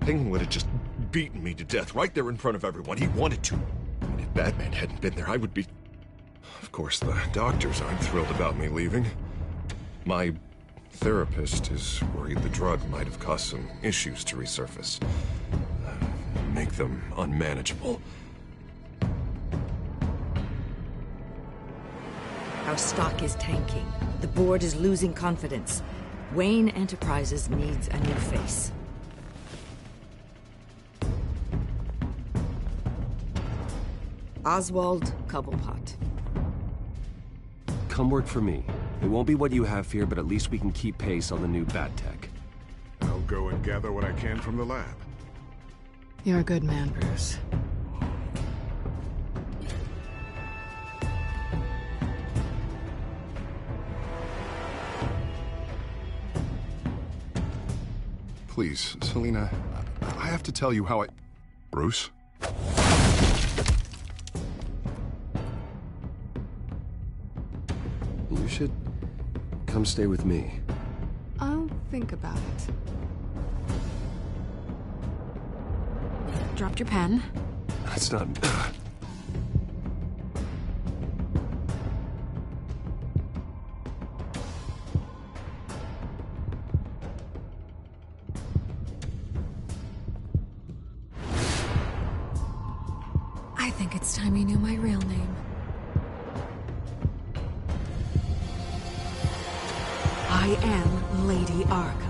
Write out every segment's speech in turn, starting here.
Ping would have just beaten me to death right there in front of everyone. He wanted to. And if Batman hadn't been there, I would be... Of course, the doctors aren't thrilled about me leaving. My therapist is worried the drug might have caused some issues to resurface. Make them unmanageable. Our stock is tanking. The board is losing confidence. Wayne Enterprises needs a new face. Oswald Cobblepot. Come work for me. It won't be what you have here, but at least we can keep pace on the new bat tech. I'll go and gather what I can from the lab. You're a good man, Bruce. Please, Selina, I have to tell you how I... Bruce? You should come stay with me. I'll think about it. Dropped your pen. That's not... I think it's time you knew my real name. I am Lady Arkham.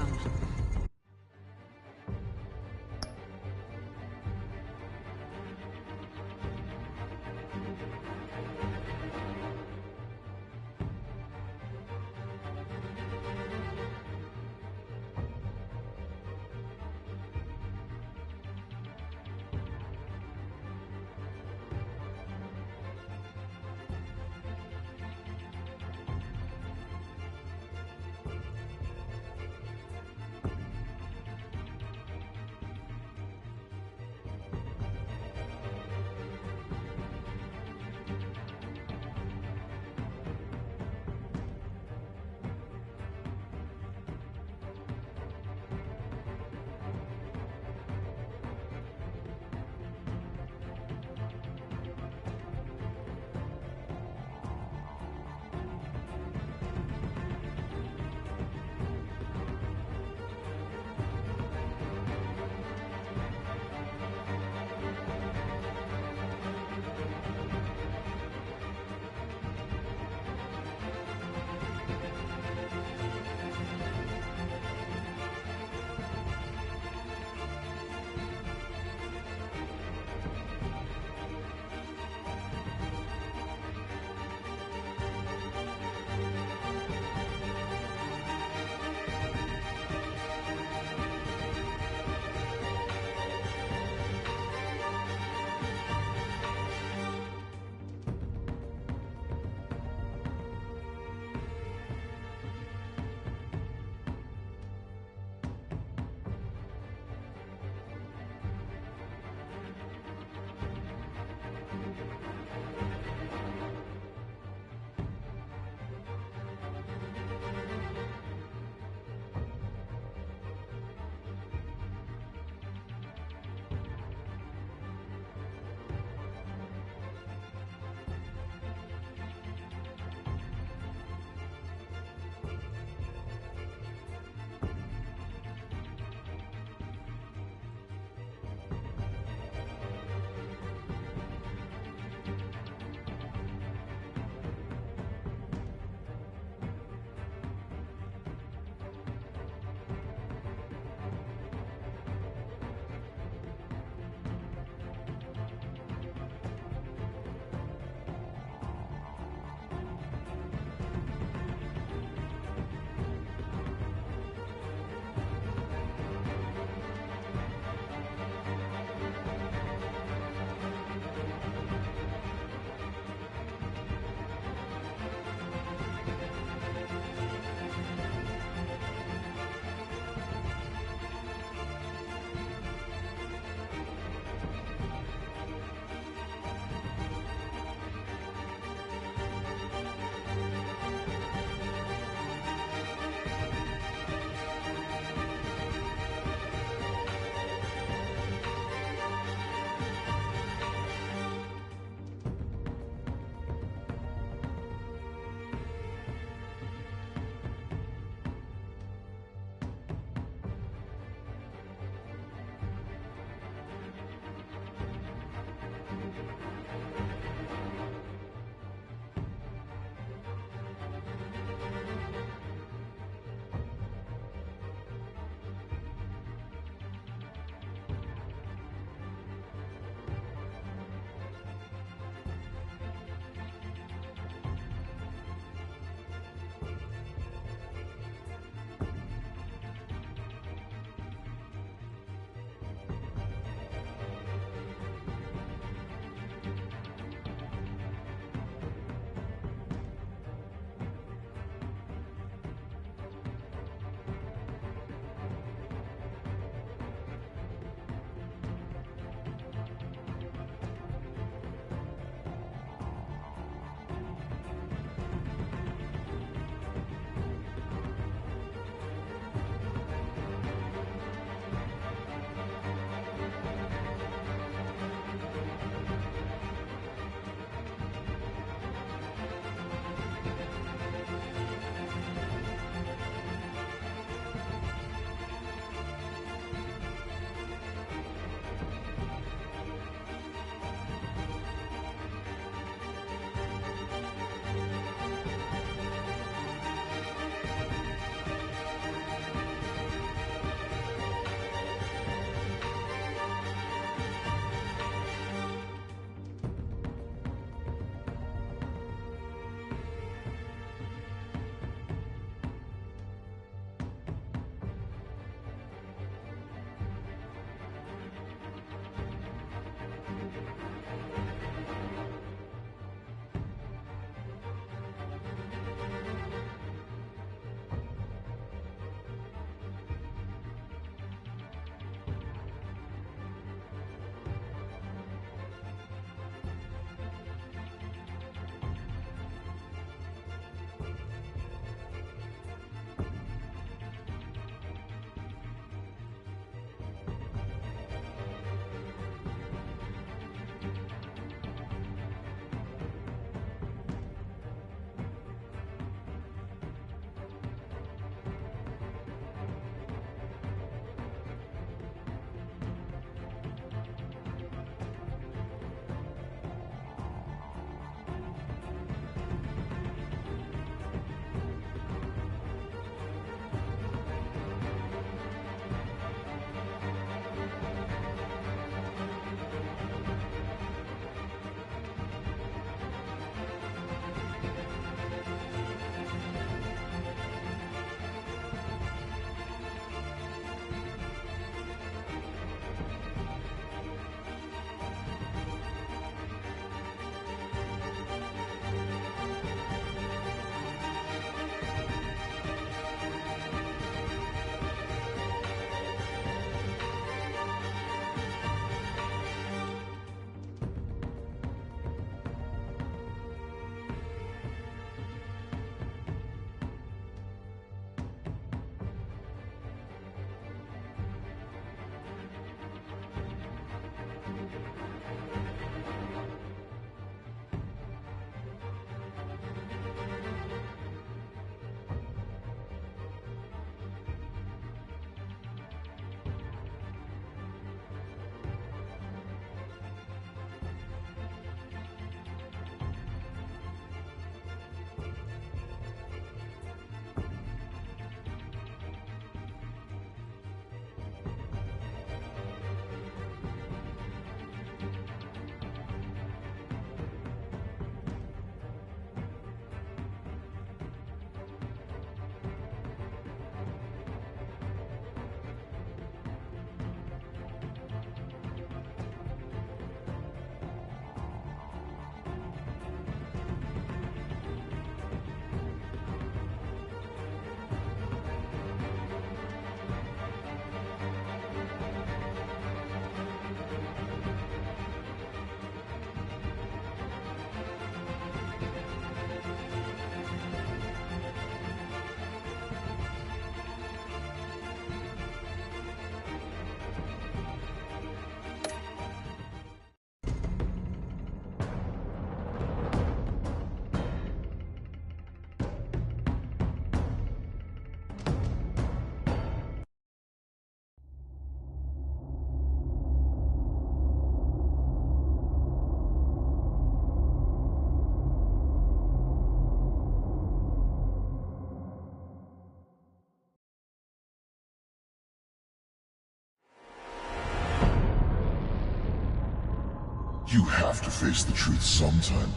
You have to face the truth sometime.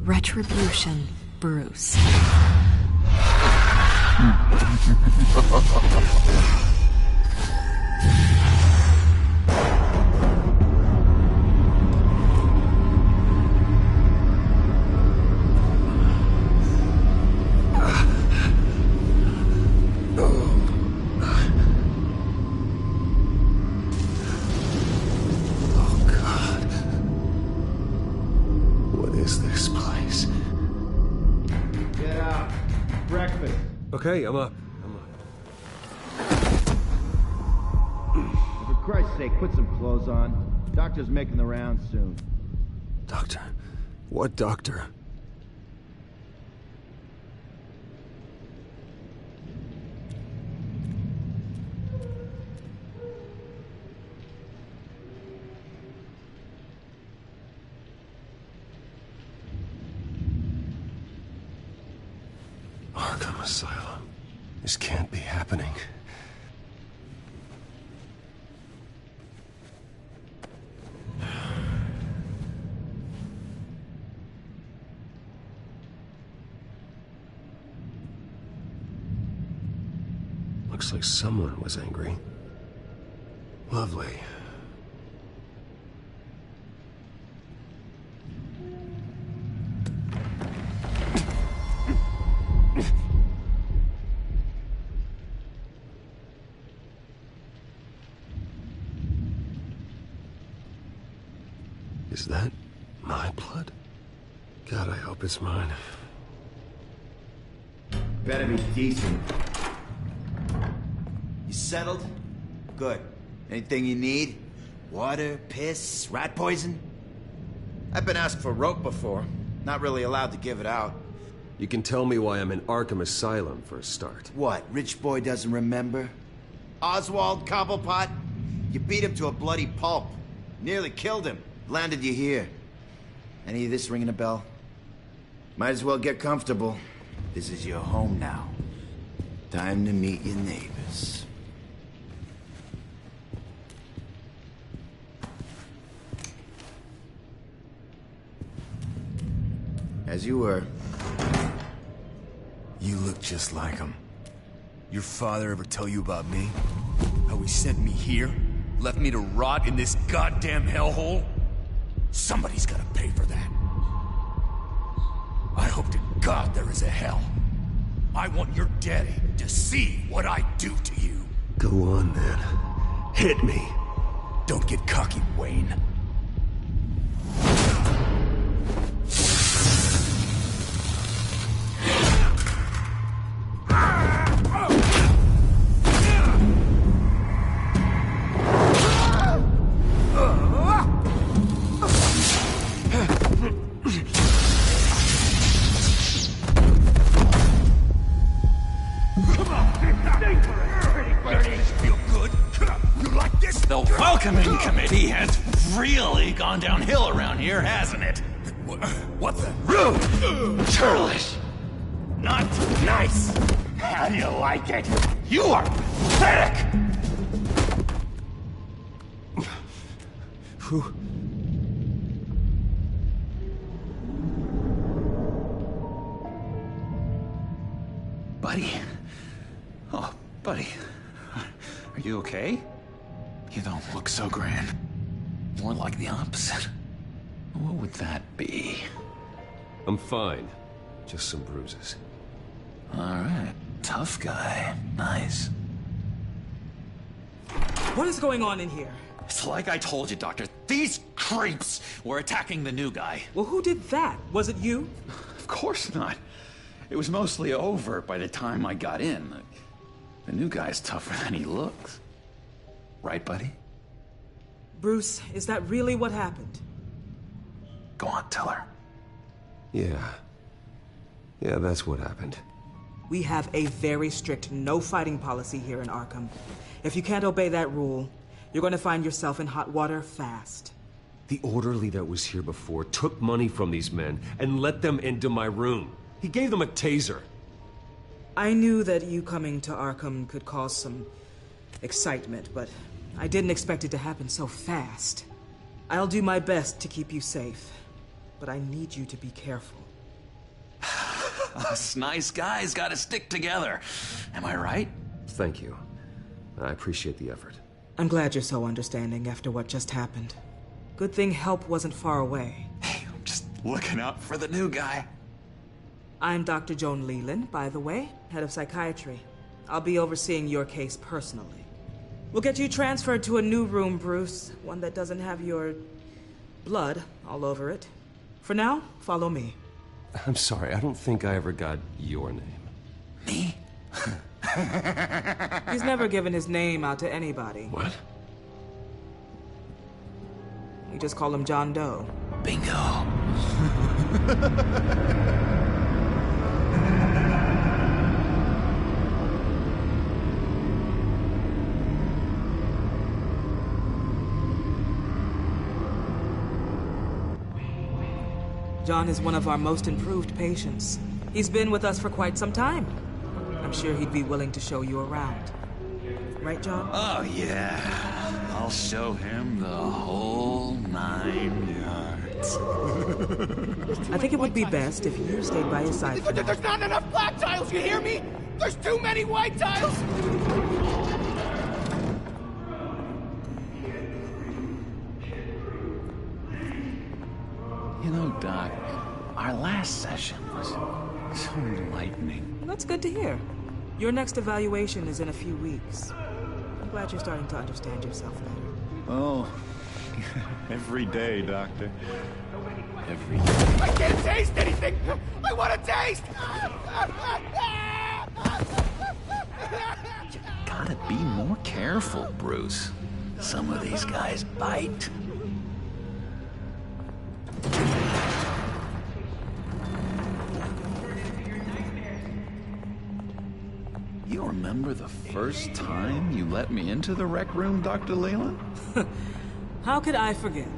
Retribution, Bruce. Okay, I'm up. For Christ's sake, put some clothes on. Doctor's making the rounds soon. Doctor? What doctor? Arkham Asylum. This can't be happening. Looks like someone was angry. Lovely. Is that my blood? God, I hope it's mine. Better be decent. You settled? Good. Anything you need? Water, piss, rat poison? I've been asked for rope before. Not really allowed to give it out. You can tell me why I'm in Arkham Asylum for a start. What, rich boy doesn't remember? Oswald Cobblepot? You beat him to a bloody pulp. Nearly killed him. Landed you here. Any of this ringing a bell? Might as well get comfortable. This is your home now. Time to meet your neighbors. As you were. You look just like him. Your father ever tell you about me? How he sent me here? Left me to rot in this goddamn hellhole? Somebody's gotta pay for that. I hope to God there is a hell. I want your daddy to see what I do to you. Go on, then. Hit me. Don't get cocky, Wayne. The welcoming committee has really gone downhill around here, hasn't it? What the? Rude! Churlish! Not nice! How do you like it? You are pathetic! Who? Buddy? Oh, buddy. Are you okay? You don't look so grand. More like the opposite. What would that be? I'm fine. Just some bruises. All right. Tough guy. Nice. What is going on in here? It's like I told you, Doctor. These creeps were attacking the new guy. Well, who did that? Was it you? Of course not. It was mostly over by the time I got in. The new guy's tougher than he looks. Right, buddy? Bruce, is that really what happened? Go on, tell her. Yeah. Yeah, that's what happened. We have a very strict no fighting policy here in Arkham. If you can't obey that rule, you're going to find yourself in hot water fast. The orderly that was here before took money from these men and let them into my room. He gave them a taser. I knew that you coming to Arkham could cause some excitement, but I didn't expect it to happen so fast. I'll do my best to keep you safe, but I need you to be careful. Us nice guys gotta stick together. Am I right? Thank you. I appreciate the effort. I'm glad you're so understanding after what just happened. Good thing help wasn't far away. Hey, I'm just looking out for the new guy. I'm Dr. Joan Leland, by the way, head of psychiatry. I'll be overseeing your case personally. We'll get you transferred to a new room, Bruce. One that doesn't have your blood all over it. For now, follow me. I'm sorry, I don't think I ever got your name. Me? He's never given his name out to anybody. What? We just call him John Doe. Bingo. John is one of our most improved patients. He's been with us for quite some time. I'm sure he'd be willing to show you around. Right, John? Oh, yeah. I'll show him the whole 9 yards. I think it would be best if you stayed by his side. There's not enough black tiles, you hear me? There's too many white tiles! You know, Doc, our last session was so enlightening. Well, that's good to hear. Your next evaluation is in a few weeks. I'm glad you're starting to understand yourself better. Oh, every day, Doctor. Every day. I can't taste anything! I want to taste! You gotta be more careful, Bruce. Some of these guys bite. You remember the first time you let me into the rec room, Dr. Leland? How could I forget?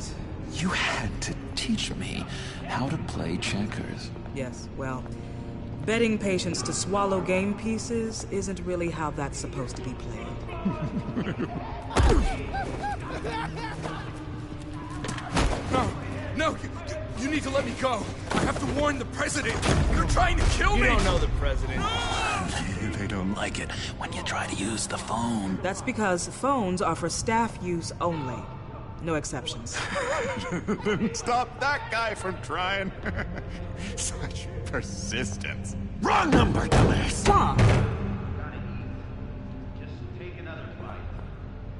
You had to teach me how to play checkers. Yes, well, betting patients to swallow game pieces isn't really how that's supposed to be played. No, you need to let me go. I have to warn the president. You're trying to kill me. You don't know the president. They don't like it when you try to use the phone. That's because phones are for staff use only. No exceptions. Stop that guy from trying. Such persistence. Wrong number, dumbass. Stop!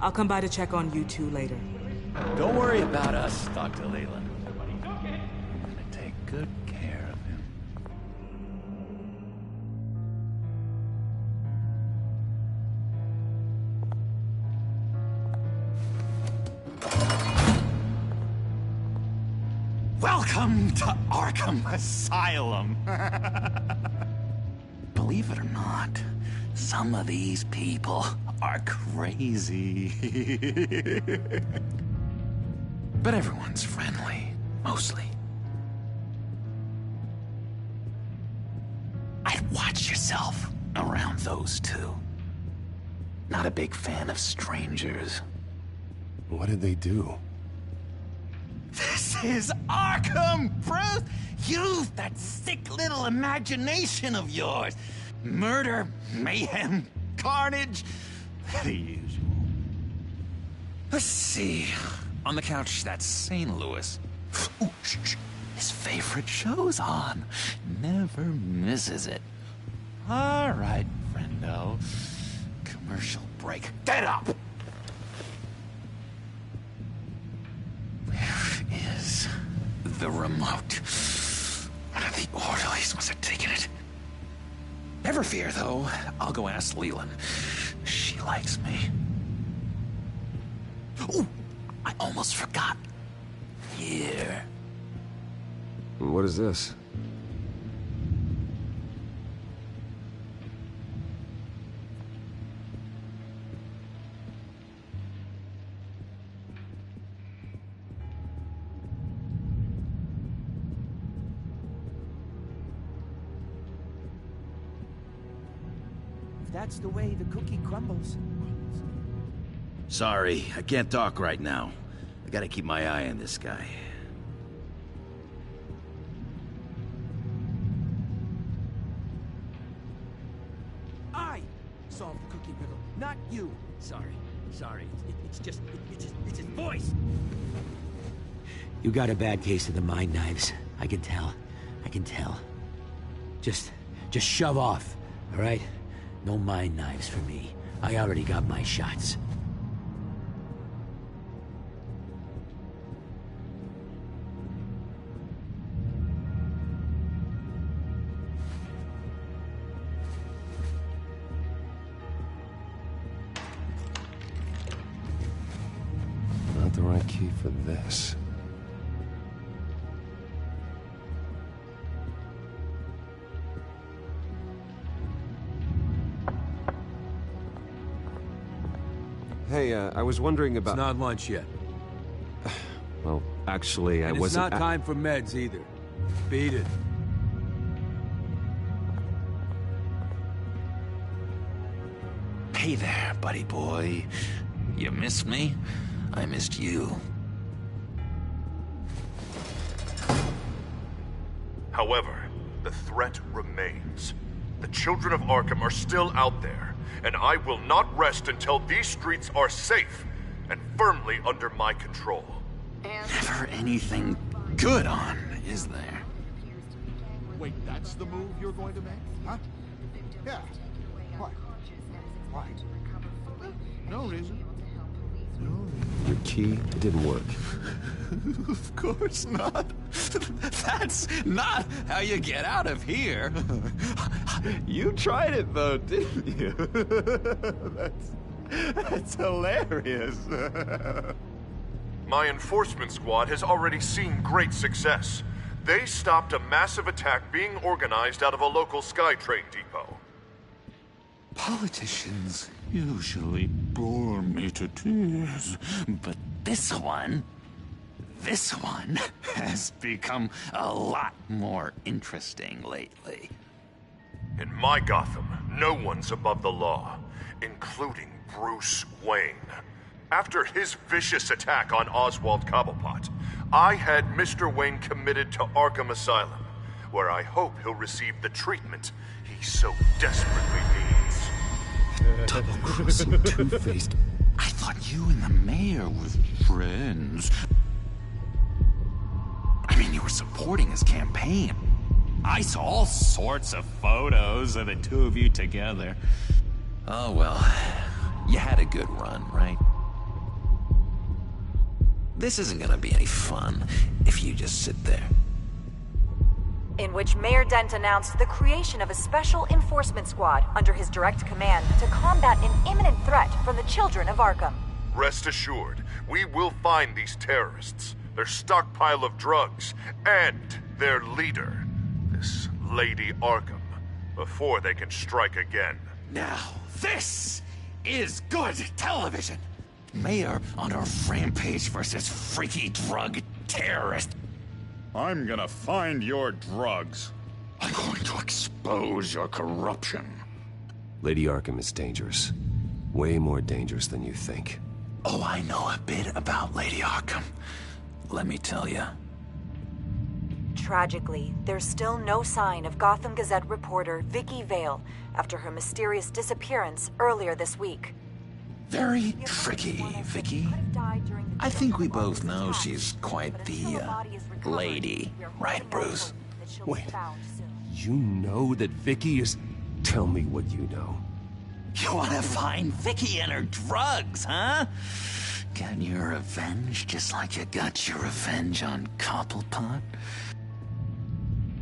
I'll come by to check on you two later. Don't worry about us, Dr. Leland. I'm gonna take good care of him. Welcome to Arkham Asylum. Believe it or not, some of these people are crazy. But everyone's friendly, mostly. I'd watch yourself around those two. Not a big fan of strangers. What did they do? This is Arkham, Bruce! Use that sick little imagination of yours. Murder, mayhem, carnage, the usual. Let's see. On the couch, that's St. Louis. Ooh, shh. His favorite show's on. Never misses it. All right, friendo. Commercial break. Get up! Where is the remote? One of the orderlies must have taken it. Never fear, though. I'll go ask Leland. She likes me. Ooh, I almost forgot. Here. What is this? That's the way the cookie crumbles. Sorry, I can't talk right now. I Gotta keep my eye on this guy. I solved the cookie riddle, not you. Sorry. It's his voice. You got a bad case of the mind knives. I can tell. Just shove off, all right? No mind knives for me. I already got my shots. Not the right key for this. Hey, I was wondering about... It's not lunch yet. Well, actually, I wasn't... It's not time for meds either. Beat it. Hey there, buddy boy. You missed me? I missed you. However, the threat remains. The children of Arkham are still out there, and I will not rest until these streets are safe and firmly under my control. Never anything good on, is there? Wait, that's the move you're going to make? Huh? Yeah. What? Why? No reason. Your key didn't work. Of course not. That's not how you get out of here. You tried it though, didn't you? That's hilarious. My enforcement squad has already seen great success. They stopped a massive attack being organized out of a local SkyTrain depot. Politicians usually bore me to tears, but this one has become a lot more interesting lately. In my Gotham, no one's above the law, including Bruce Wayne. After his vicious attack on Oswald Cobblepot, I had Mr. Wayne committed to Arkham Asylum, where I hope he'll receive the treatment he so desperately needs. Double-crossing Two-Faced. I thought you and the mayor were friends. I mean, you were supporting his campaign. I saw all sorts of photos of the two of you together. Oh, well, you had a good run, right? This isn't gonna be any fun if you just sit there. In which Mayor Dent announced the creation of a special enforcement squad under his direct command to combat an imminent threat from the children of Arkham. Rest assured, we will find these terrorists, their stockpile of drugs, and their leader, this Lady Arkham, before they can strike again. Now, this is good television. Mayor on a rampage versus freaky drug terrorist. I'm gonna find your drugs. I'm going to expose your corruption. Lady Arkham is dangerous. Way more dangerous than you think. Oh, I know a bit about Lady Arkham. Let me tell you. Tragically, there's still no sign of Gotham Gazette reporter Vicky Vale after her mysterious disappearance earlier this week. Very tricky, Vicky. I think we both know she's quite the, lady, right, Bruce? Wait, you know that Vicky is... Tell me what you know. You wanna find Vicky and her drugs, huh? Get your revenge just like you got your revenge on Cobblepot?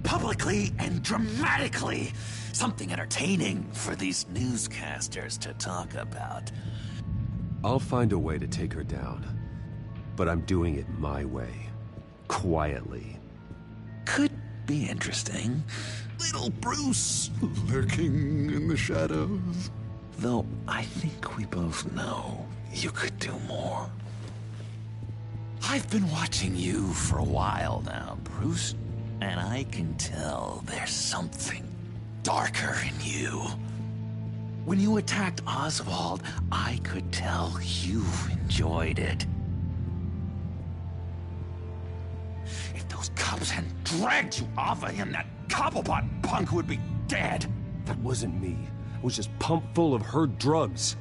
Publicly and dramatically! Something entertaining for these newscasters to talk about. I'll find a way to take her down. But I'm doing it my way. Quietly. Could be interesting. Little Bruce. Lurking in the shadows. Though I think we both know you could do more. I've been watching you for a while now, Bruce. And I can tell there's something darker in you. When you attacked Oswald, I could tell you enjoyed it. cops and dragged you off of him, that Cobblepot punk would be dead. That wasn't me. I was just pumped full of her drugs.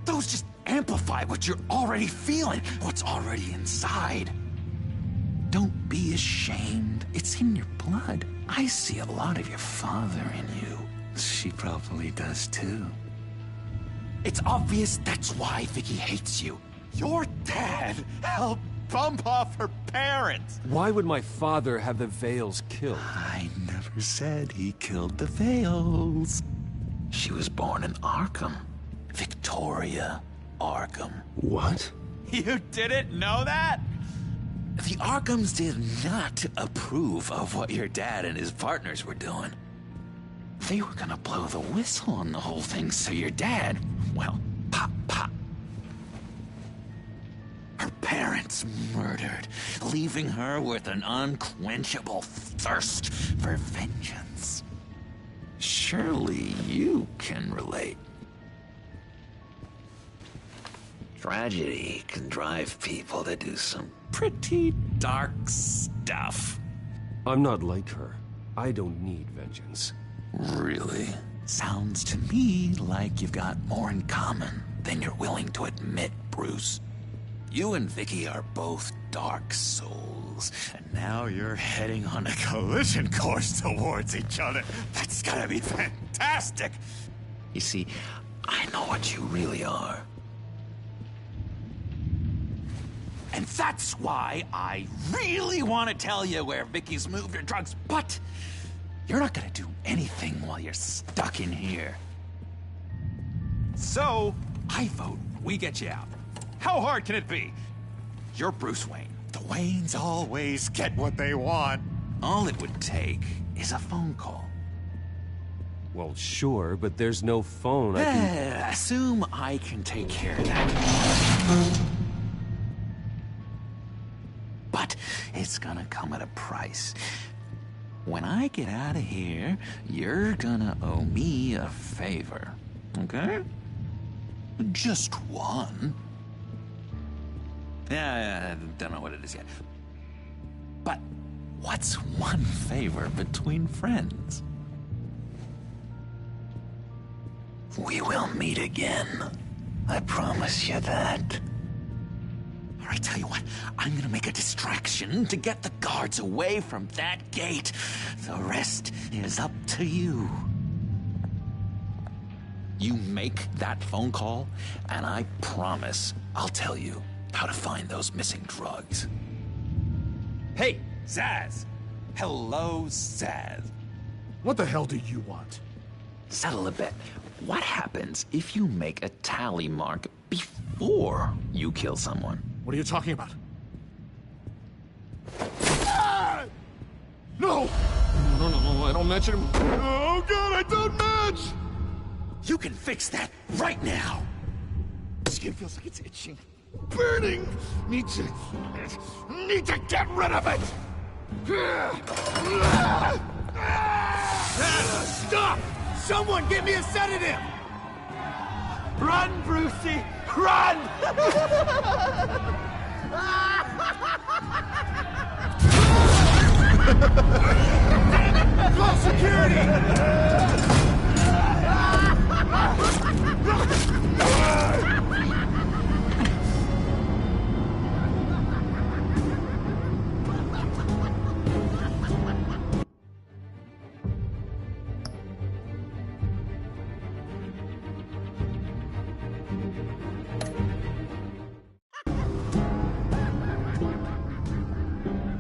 Those just amplify what you're already feeling, what's already inside. Don't be ashamed. It's in your blood. I see a lot of your father in you. She probably does too. It's obvious that's why Vicky hates you. Your dad helped bump off her parents. Why would my father have the Vales killed? I never said he killed the Vales. She was born in Arkham. Victoria Arkham. What? You didn't know that? The Arkhams did not approve of what your dad and his partners were doing. They were gonna blow the whistle on the whole thing, so your dad, well, pop, pop. Her parents murdered, leaving her with an unquenchable thirst for vengeance. Surely you can relate. Tragedy can drive people to do some pretty dark stuff. I'm not like her. I don't need vengeance. Really? Sounds to me like you've got more in common than you're willing to admit, Bruce. You and Vicky are both dark souls, and now you're heading on a collision course towards each other. That's gotta be fantastic! You see, I know what you really are. And that's why I really want to tell you where Vicky's moved her drugs, but you're not gonna do anything while you're stuck in here. So, I vote we get you out. How hard can it be? You're Bruce Wayne. The Waynes always get what they want. All it would take is a phone call. Well, sure, but there's no phone. I can... Assume I can take care of that. But it's gonna come at a price. When I get out of here, you're gonna owe me a favor, okay? Just one. Yeah, I don't know what it is yet. But what's one favor between friends? We will meet again. I promise you that. All right, tell you what, I'm gonna make a distraction to get the guards away from that gate. The rest is up to you. You make that phone call, and I promise I'll tell you how to find those missing drugs. Hey, Zsasz! Hello, Zsasz. What the hell do you want? Settle a bet. What happens if you make a tally mark before you kill someone? What are you talking about? Ah! No! No, I don't match him. Oh, God, I don't match! You can fix that right now. Skin feels like it's itching. Burning! Need to get rid of it! Stop! Someone give me a sedative! Run, Brucey! Run! Call security!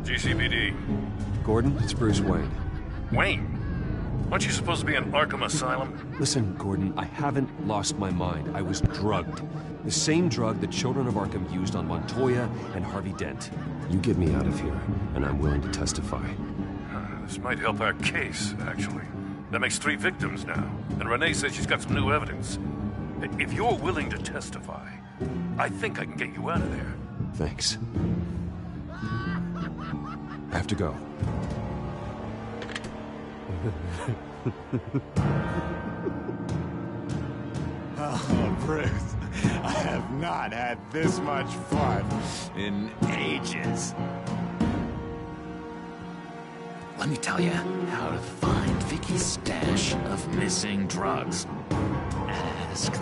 GCPD. Gordon, it's Bruce Wayne. Wayne? Aren't you supposed to be in Arkham Asylum? Listen, Gordon, I haven't lost my mind. I was drugged. The same drug the children of Arkham used on Montoya and Harvey Dent. You get me out of here, and I'm willing to testify. This might help our case, actually. That makes 3 victims now, and Renee says she's got some new evidence. If you're willing to testify, I think I can get you out of there. Thanks. I have to go. Oh, Bruce, I have not had this much fun in ages. Let me tell you how to find Vicky's stash of missing drugs. Ask the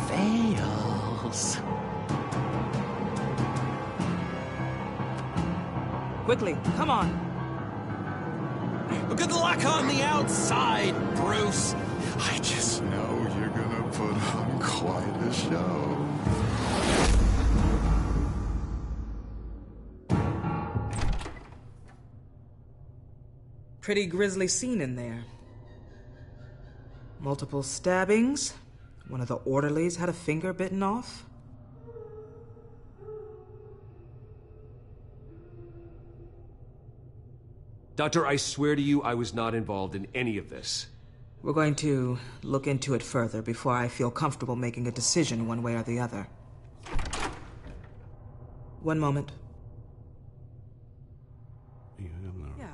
Fails. Quickly, come on. Good luck on the outside, Bruce. I just know you're gonna put on quite a show. Pretty grisly scene in there. Multiple stabbings. One of the orderlies had a finger bitten off. Doctor, I swear to you, I was not involved in any of this. We're going to look into it further before I feel comfortable making a decision one way or the other. One moment. Yeah.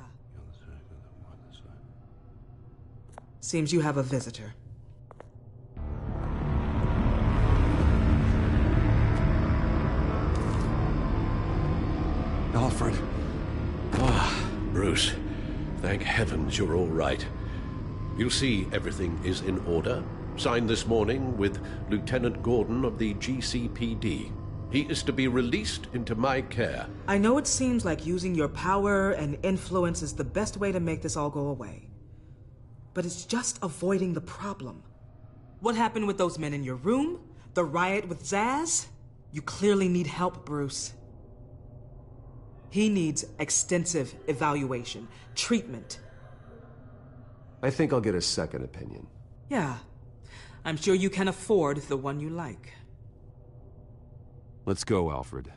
Seems you have a visitor. Alfred. Ah, Bruce. Thank heavens you're all right. You'll see everything is in order. Signed this morning with Lieutenant Gordon of the GCPD. He is to be released into my care. I know it seems like using your power and influence is the best way to make this all go away. But it's just avoiding the problem. What happened with those men in your room? The riot with Zaz? You clearly need help, Bruce. He needs extensive evaluation, treatment. I think I'll get a second opinion. Yeah. I'm sure you can afford the one you like. Let's go, Alfred.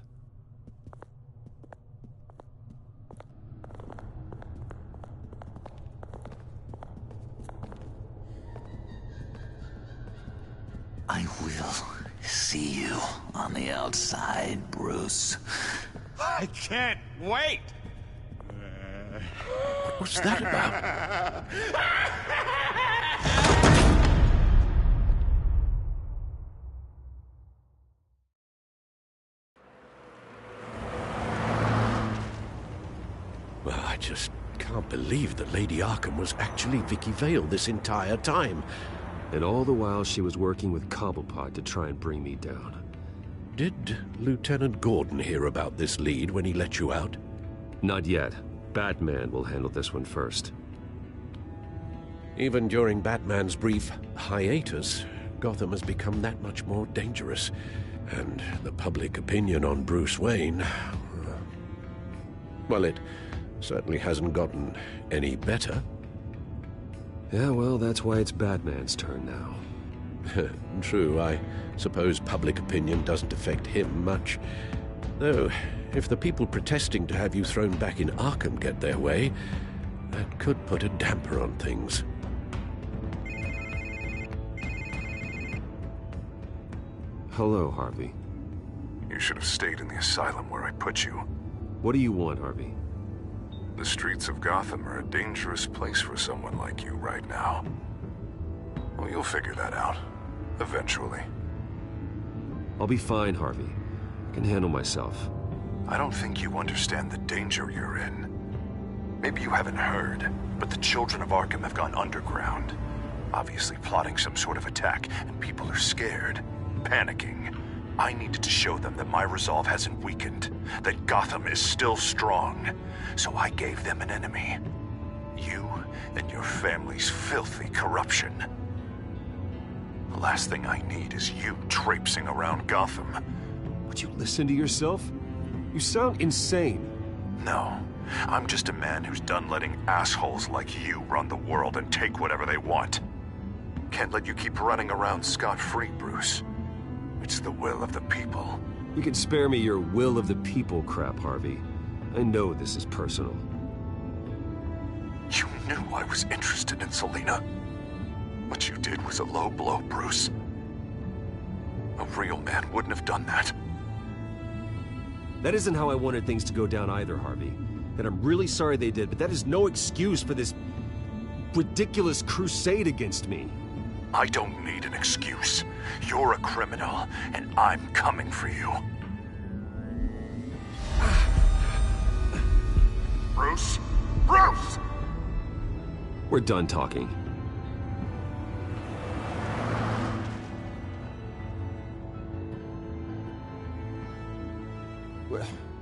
I will see you on the outside, Bruce. I can't wait! What's that about? Well, I just can't believe that Lady Arkham was actually Vicky Vale this entire time. And all the while she was working with Cobblepot to try and bring me down. Did Lieutenant Gordon hear about this lead when he let you out? Not yet. Batman will handle this one first. Even during Batman's brief hiatus, Gotham has become that much more dangerous. And the public opinion on Bruce Wayne... well, it certainly hasn't gotten any better. Yeah, well, that's why it's Batman's turn now. True, I suppose public opinion doesn't affect him much. Though, if the people protesting to have you thrown back in Arkham get their way, that could put a damper on things. Hello, Harvey. You should have stayed in the asylum where I put you. What do you want, Harvey? The streets of Gotham are a dangerous place for someone like you right now. Well, you'll figure that out. Eventually. I'll be fine, Harvey. I can handle myself. I don't think you understand the danger you're in. Maybe you haven't heard, but the children of Arkham have gone underground. Obviously plotting some sort of attack, and people are scared, panicking. I needed to show them that my resolve hasn't weakened, that Gotham is still strong. So I gave them an enemy. You and your family's filthy corruption. The last thing I need is you traipsing around Gotham. Would you listen to yourself? You sound insane. No, I'm just a man who's done letting assholes like you run the world and take whatever they want. Can't let you keep running around scot-free, Bruce. It's the will of the people. You can spare me your will of the people crap, Harvey. I know this is personal. You knew I was interested in Selina. What you did was a low blow, Bruce. A real man wouldn't have done that. That isn't how I wanted things to go down either, Harvey. And I'm really sorry they did, but that is no excuse for this ridiculous crusade against me. I don't need an excuse. You're a criminal, and I'm coming for you. Bruce? Bruce! We're done talking.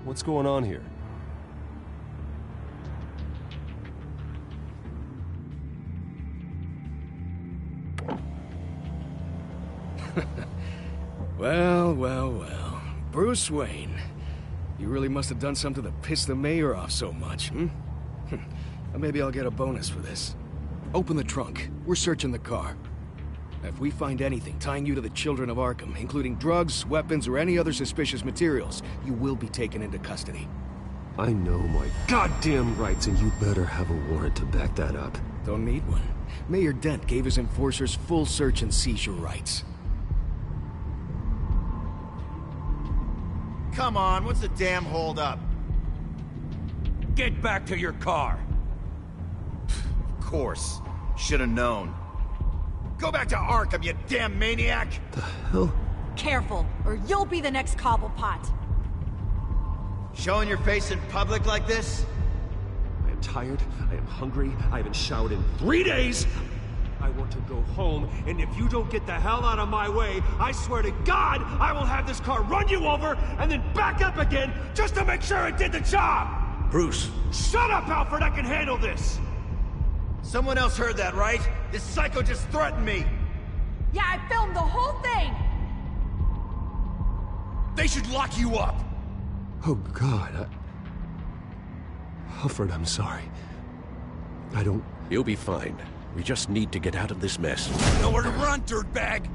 What's going on here? Well, well, well. Bruce Wayne. You really must have done something to piss the mayor off so much, hmm? Maybe I'll get a bonus for this. Open the trunk. We're searching the car. If we find anything tying you to the children of Arkham, including drugs, weapons, or any other suspicious materials, you will be taken into custody. I know my goddamn rights, and you better have a warrant to back that up. Don't need one. Mayor Dent gave his enforcers full search and seizure rights. Come on, what's the damn holdup? Get back to your car! Of course. Should've known. Go back to Arkham, you damn maniac! The hell? Careful, or you'll be the next Cobblepot. Showing your face in public like this? I am tired, I am hungry, I haven't showered in 3 days! I want to go home, and if you don't get the hell out of my way, I swear to God, I will have this car run you over, and then back up again, just to make sure it did the job! Bruce! Shut up, Alfred, I can handle this! Someone else heard that, right? This psycho just threatened me! Yeah, I filmed the whole thing! They should lock you up! Oh, God, Alfred, I'm sorry. I don't... You'll be fine. We just need to get out of this mess. Nowhere to run, dirtbag!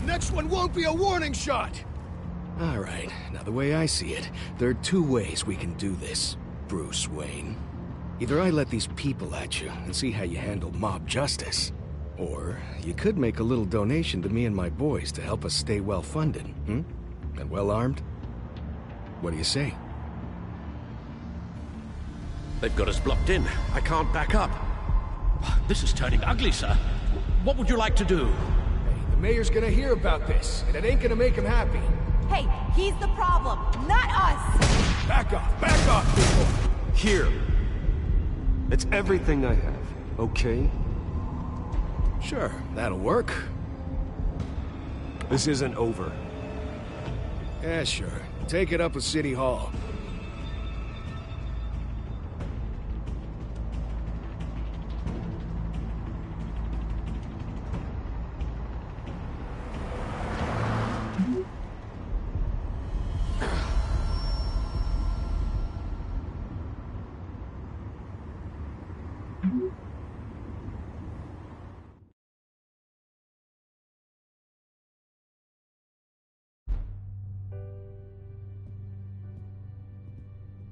Next one won't be a warning shot! All right, now the way I see it, there are 2 ways we can do this, Bruce Wayne. Either I let these people at you and see how you handle mob justice, or you could make a little donation to me and my boys to help us stay well-funded, And well-armed? What do you say? They've got us blocked in. I can't back up. This is turning ugly, sir. What would you like to do? Hey, the mayor's gonna hear about this, and it ain't gonna make him happy. Hey, he's the problem, not us! Back off, people! Here. It's everything I have, okay? Sure, that'll work. This isn't over. Yeah, sure. Take it up with City Hall.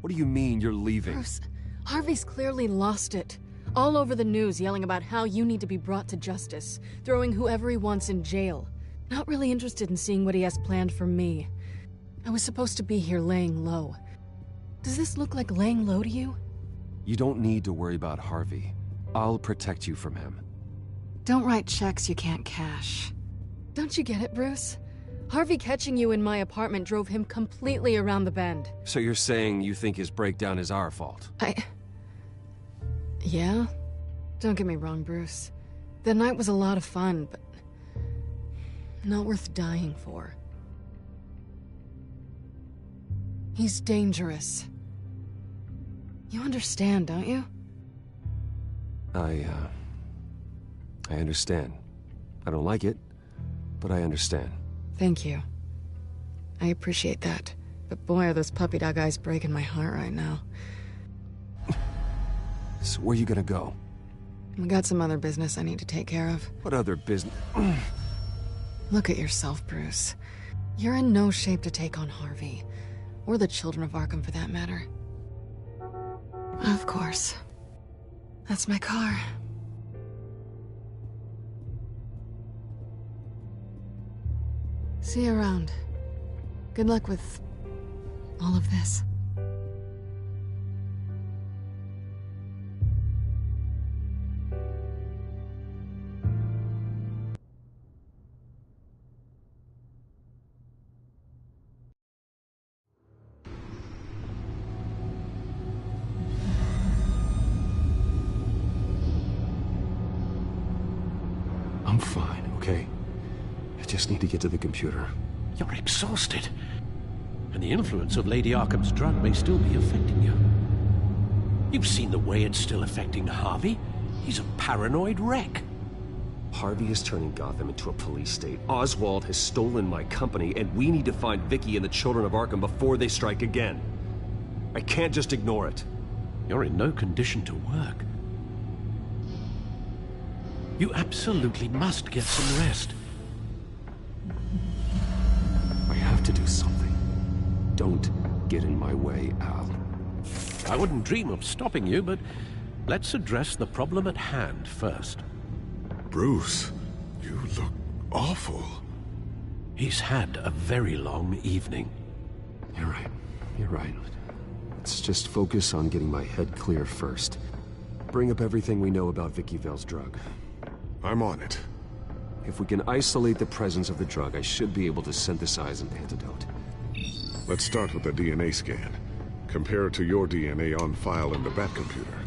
What do you mean you're leaving? Bruce, Harvey's clearly lost it. All over the news yelling about how you need to be brought to justice, throwing whoever he wants in jail. Not really interested in seeing what he has planned for me. I was supposed to be here laying low. Does this look like laying low to you? You don't need to worry about Harvey. I'll protect you from him. Don't write checks you can't cash. Don't you get it, Bruce? Harvey catching you in my apartment drove him completely around the bend. So you're saying you think his breakdown is our fault? Yeah? Don't get me wrong, Bruce. The night was a lot of fun, but not worth dying for. He's dangerous. You understand, don't you? I understand. I don't like it, but I understand. Thank you. I appreciate that. But boy, are those puppy dog eyes breaking my heart right now. So where are you gonna go? I got some other business I need to take care of. What other business? Look at yourself, Bruce. You're in no shape to take on Harvey. Or the children of Arkham, for that matter. Of course. That's my car. See you around. Good luck with all of this. I'm fine, okay? I just need to get to the computer. You're exhausted. And the influence of Lady Arkham's drug may still be affecting you. You've seen the way it's still affecting Harvey. He's a paranoid wreck. Harvey is turning Gotham into a police state. Oswald has stolen my company, and we need to find Vicky and the children of Arkham before they strike again. I can't just ignore it. You're in no condition to work. You absolutely must get some rest. I have to do something. Don't get in my way, Al. I wouldn't dream of stopping you, but let's address the problem at hand first. Bruce, you look awful. He's had a very long evening. You're right. You're right. Let's just focus on getting my head clear first. Bring up everything we know about Vicky Vale's drug. I'm on it. If we can isolate the presence of the drug, I should be able to synthesize an antidote. Let's start with a DNA scan. Compare it to your DNA on file in the Batcomputer.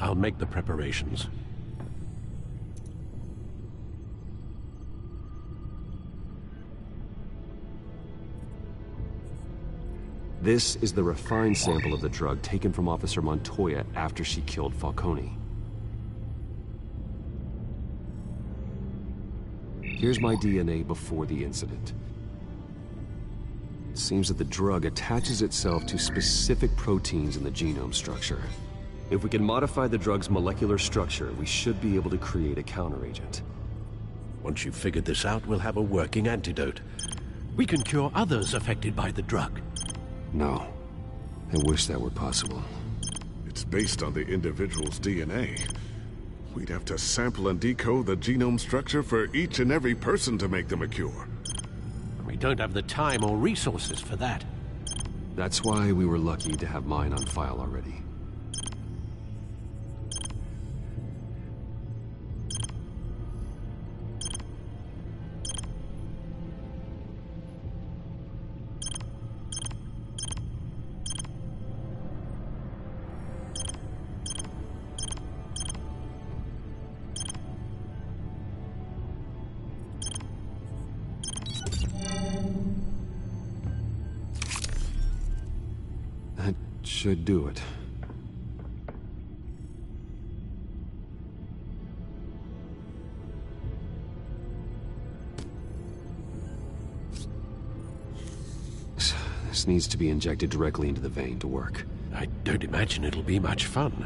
I'll make the preparations. This is the refined sample of the drug taken from Officer Montoya after she killed Falcone. Here's my DNA before the incident. It seems that the drug attaches itself to specific proteins in the genome structure. If we can modify the drug's molecular structure, we should be able to create a counteragent. Once you've figured this out, we'll have a working antidote. We can cure others affected by the drug. No. I wish that were possible. It's based on the individual's DNA. We'd have to sample and decode the genome structure for each and every person to make them a cure. We don't have the time or resources for that. That's why we were lucky to have mine on file already. Should do it. This needs to be injected directly into the vein to work. I don't imagine it'll be much fun.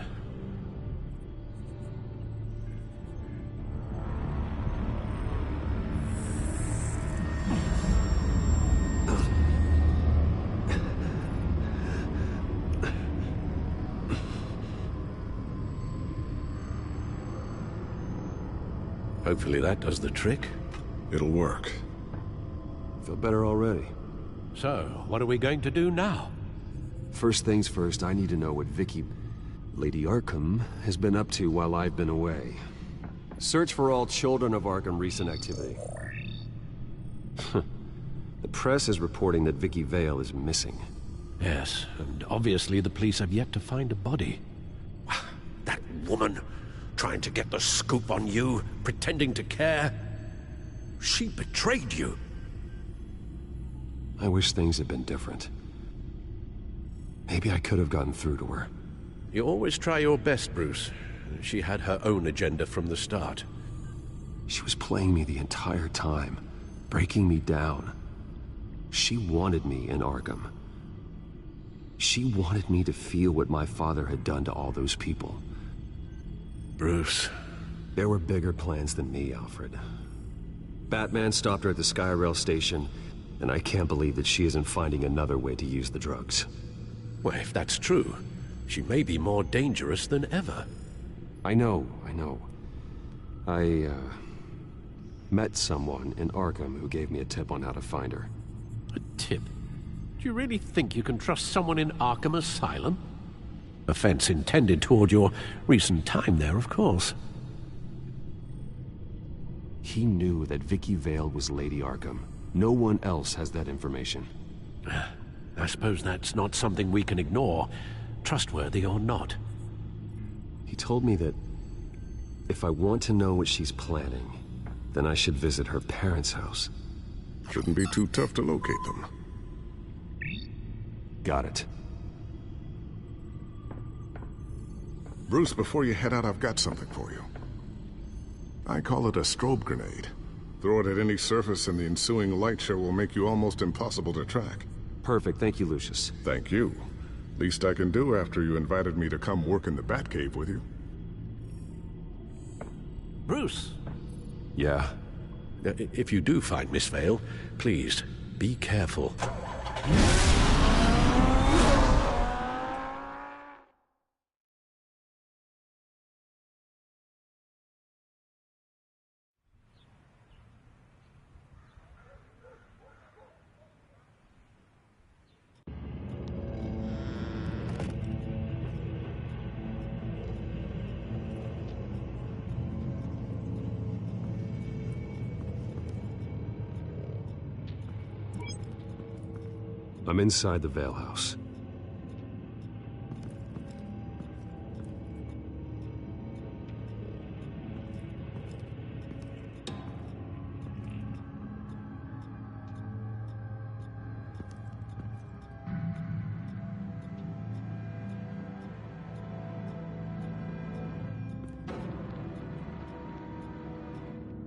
Hopefully that does the trick. It'll work. Feel better already. So, what are we going to do now? First things first, I need to know what Vicky, Lady Arkham, has been up to while I've been away. Search for all children of Arkham recent activity. The press is reporting that Vicky Vale is missing. Yes, and obviously the police have yet to find a body. That woman, trying to get the scoop on you, pretending to care. She betrayed you. I wish things had been different. Maybe I could have gotten through to her. You always try your best, Bruce. She had her own agenda from the start. She was playing me the entire time, breaking me down. She wanted me in Arkham. She wanted me to feel what my father had done to all those people. Bruce. There were bigger plans than me, Alfred. Batman stopped her at the Skyrail station, and I can't believe that she isn't finding another way to use the drugs. Well, if that's true, she may be more dangerous than ever. I know. I met someone in Arkham who gave me a tip on how to find her. A tip? Do you really think you can trust someone in Arkham Asylum? Offense intended toward your recent time there, of course. He knew that Vicky Vale was Lady Arkham. No one else has that information. I suppose that's not something we can ignore, trustworthy or not. He told me that If I want to know what she's planning, then I should visit her parents' house. Shouldn't be too tough to locate them. Got it. Bruce, before you head out, I've got something for you. I call it a strobe grenade. Throw it at any surface and the ensuing light show will make you almost impossible to track. Perfect, thank you, Lucius. Thank you. Least I can do after you invited me to come work in the Batcave with you. Bruce. Yeah? If you do find Miss Vale, please, be careful. I'm inside the Vale house.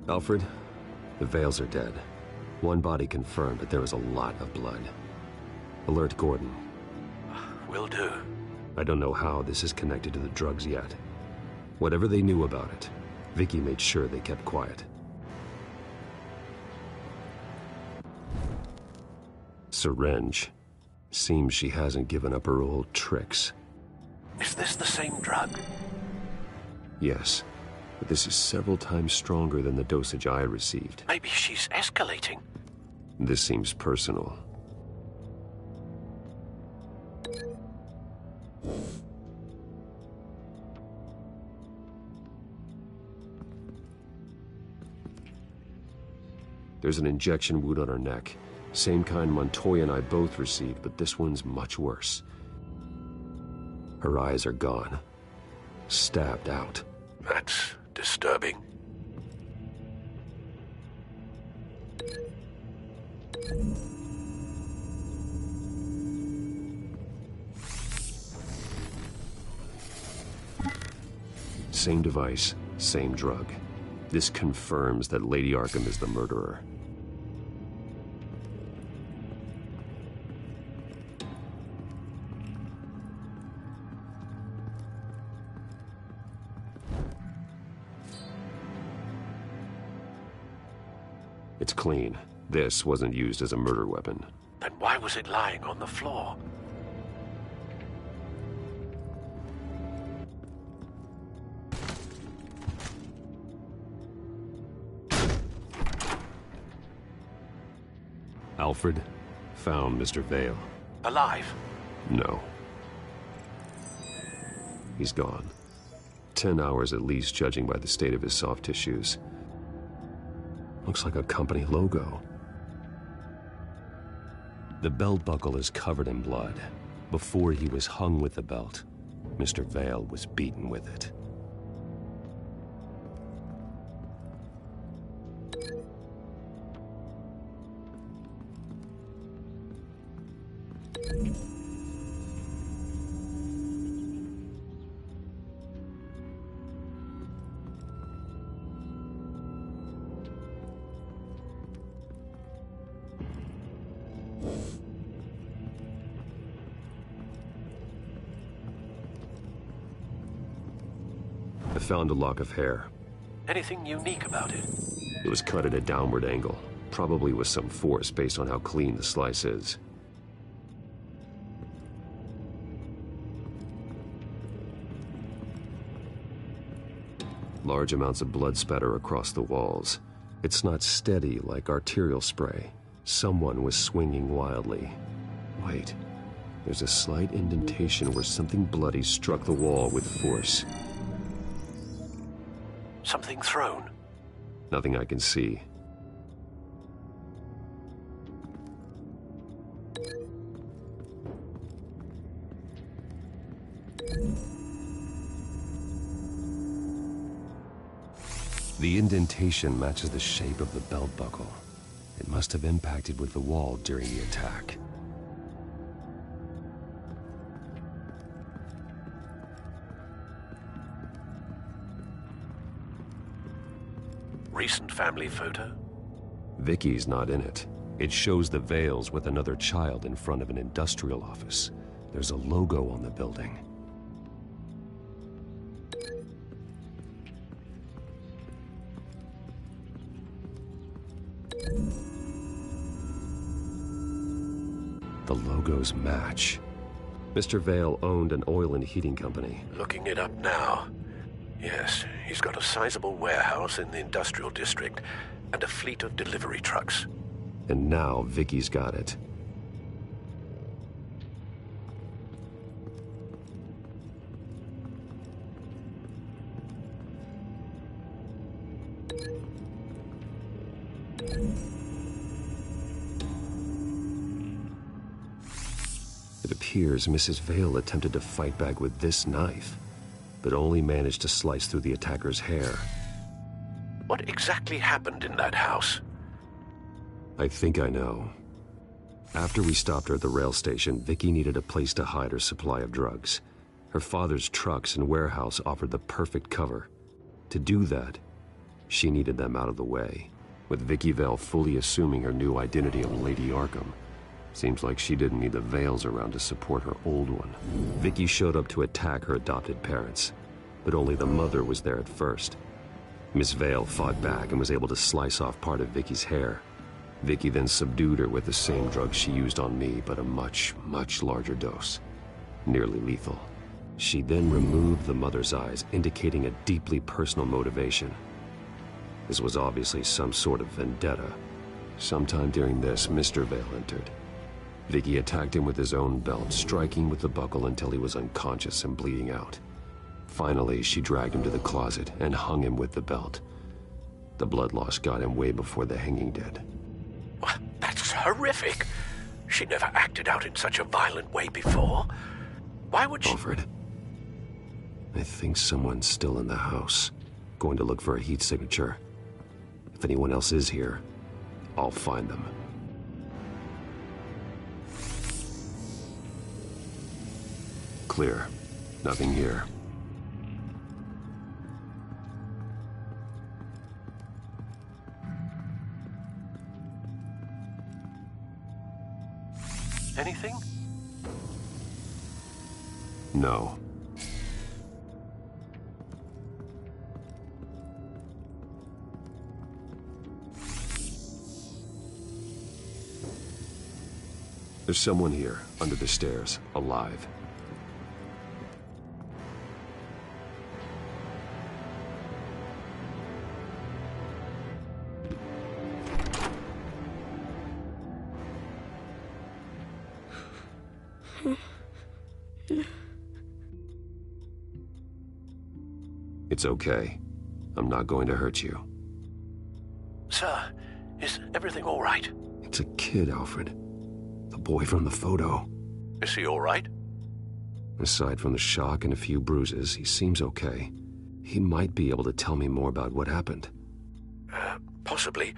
Alfred, the Vales are dead. One body confirmed, but there is a lot of blood. Alert Gordon. Will do. I don't know how this is connected to the drugs yet. Whatever they knew about it, Vicky made sure they kept quiet. Syringe. Seems she hasn't given up her old tricks. Is this the same drug? Yes, but this is several times stronger than the dosage I received. Maybe she's escalating. This seems personal. There's an injection wound on her neck. Same kind Montoya and I both received, but this one's much worse. Her eyes are gone. Stabbed out. That's disturbing. Same device, same drug. This confirms that Lady Arkham is the murderer. It's clean. This wasn't used as a murder weapon. Then why was it lying on the floor? Alfred found Mr. Vale. Alive? No. He's gone. 10 hours at least, judging by the state of his soft tissues. Looks like a company logo. The belt buckle is covered in blood. Before he was hung with the belt, Mr. Vale was beaten with it. I found a lock of hair. Anything unique about it? It was cut at a downward angle, probably with some force based on how clean the slice is. Large amounts of blood spatter across the walls. It's not steady like arterial spray. Someone was swinging wildly. Wait, there's a slight indentation where something bloody struck the wall with force. Something thrown? Nothing I can see. The indentation matches the shape of the belt buckle. It must have impacted with the wall during the attack. Recent family photo? Vicky's not in it. It shows the Vales with another child in front of an industrial office. There's a logo on the building. The logos match. Mr. Vale owned an oil and heating company. Looking it up now. Yes, he's got a sizable warehouse in the industrial district and a fleet of delivery trucks. And now Vicky's got it. It appears Mrs. Vale attempted to fight back with this knife, but only managed to slice through the attacker's hair. What exactly happened in that house? I think I know. After we stopped her at the rail station, Vicky needed a place to hide her supply of drugs. Her father's trucks and warehouse offered the perfect cover. To do that, she needed them out of the way, with Vicky Vale fully assuming her new identity of Lady Arkham. Seems like she didn't need the Vales around to support her old one. Vicky showed up to attack her adopted parents, but only the mother was there at first. Miss Vale fought back and was able to slice off part of Vicky's hair. Vicky then subdued her with the same drug she used on me, but a much, much larger dose. Nearly lethal. She then removed the mother's eyes, indicating a deeply personal motivation. This was obviously some sort of vendetta. Sometime during this, Mr. Vale entered. Vicky attacked him with his own belt, striking with the buckle until he was unconscious and bleeding out. Finally, she dragged him to the closet and hung him with the belt. The blood loss got him way before the hanging did. That's horrific. She never acted out in such a violent way before. Why would she... Alfred, I think someone's still in the house. Going to look for a heat signature. If anyone else is here, I'll find them. Clear. Nothing here. Anything? No. There's someone here, under the stairs, alive. It's okay. I'm not going to hurt you. Sir, is everything all right? It's a kid, Alfred. The boy from the photo. Is he all right? Aside from the shock and a few bruises, he seems okay. He might be able to tell me more about what happened. Possibly.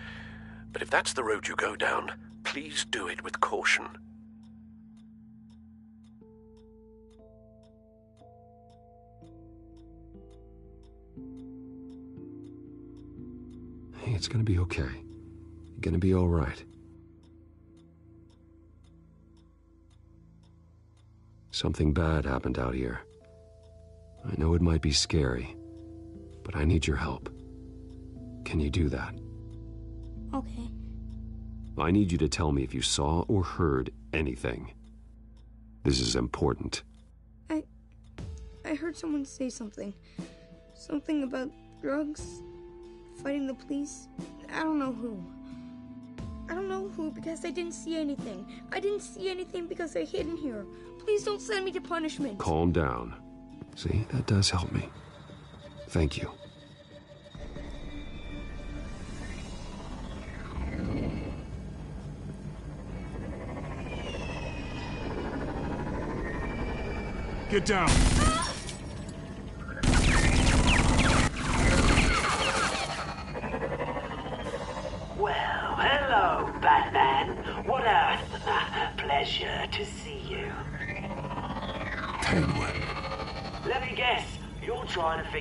But if that's the road you go down, please do it with caution. Hey, it's gonna be okay. You're gonna be all right. Something bad happened out here. I know it might be scary, but I need your help. Can you do that? Okay. I need you to tell me if you saw or heard anything. This is important. I heard someone say something. Something about drugs, fighting the police. I don't know who. I don't know who because I didn't see anything. I didn't see anything because I hid in here. Please don't send me to punishment. Calm down. See, that does help me. Thank you. Get down.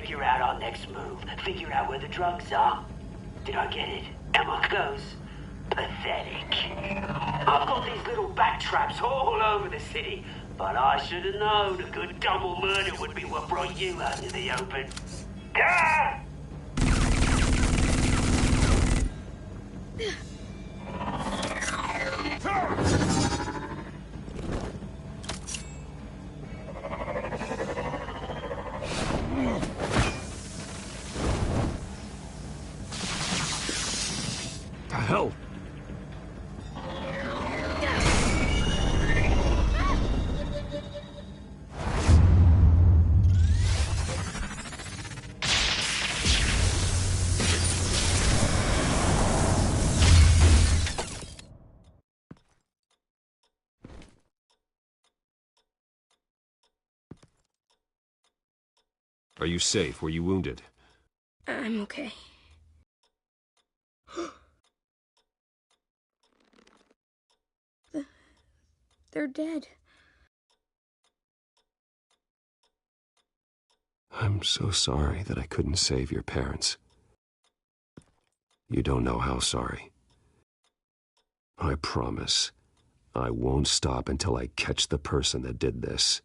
figure out our next move. Figure out where the drugs are. Did I get it? Emma goes. Pathetic. I've got these little bat traps all over the city, but I should have known a good double murder would be what brought you out to the open. Ah! The hell? Are you safe? Were you wounded? I'm okay. They're dead. I'm so sorry that I couldn't save your parents. You don't know how sorry. I promise, I won't stop until I catch the person that did this.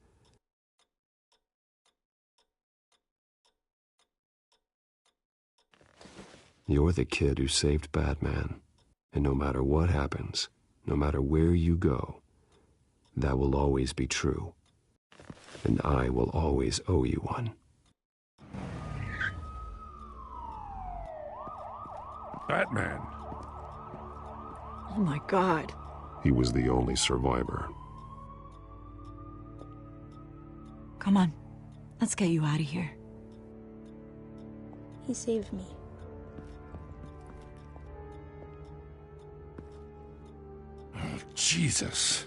You're the kid who saved Batman, and no matter what happens, no matter where you go, that will always be true, and I will always owe you one. Batman. Oh my God. He was the only survivor. Come on. Let's get you out of here. He saved me. Oh, Jesus.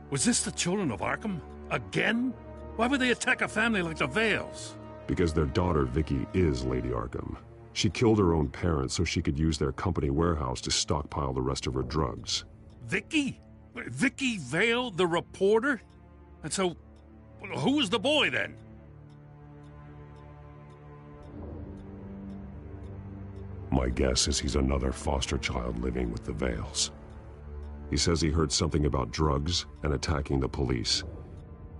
Was this the children of Arkham? Again? Why would they attack a family like the Vales? Because their daughter, Vicky, is Lady Arkham. She killed her own parents so she could use their company warehouse to stockpile the rest of her drugs. Vicky? Vicky Vale, the reporter? And so, who was the boy then? My guess is he's another foster child living with the Vales. He says he heard something about drugs and attacking the police.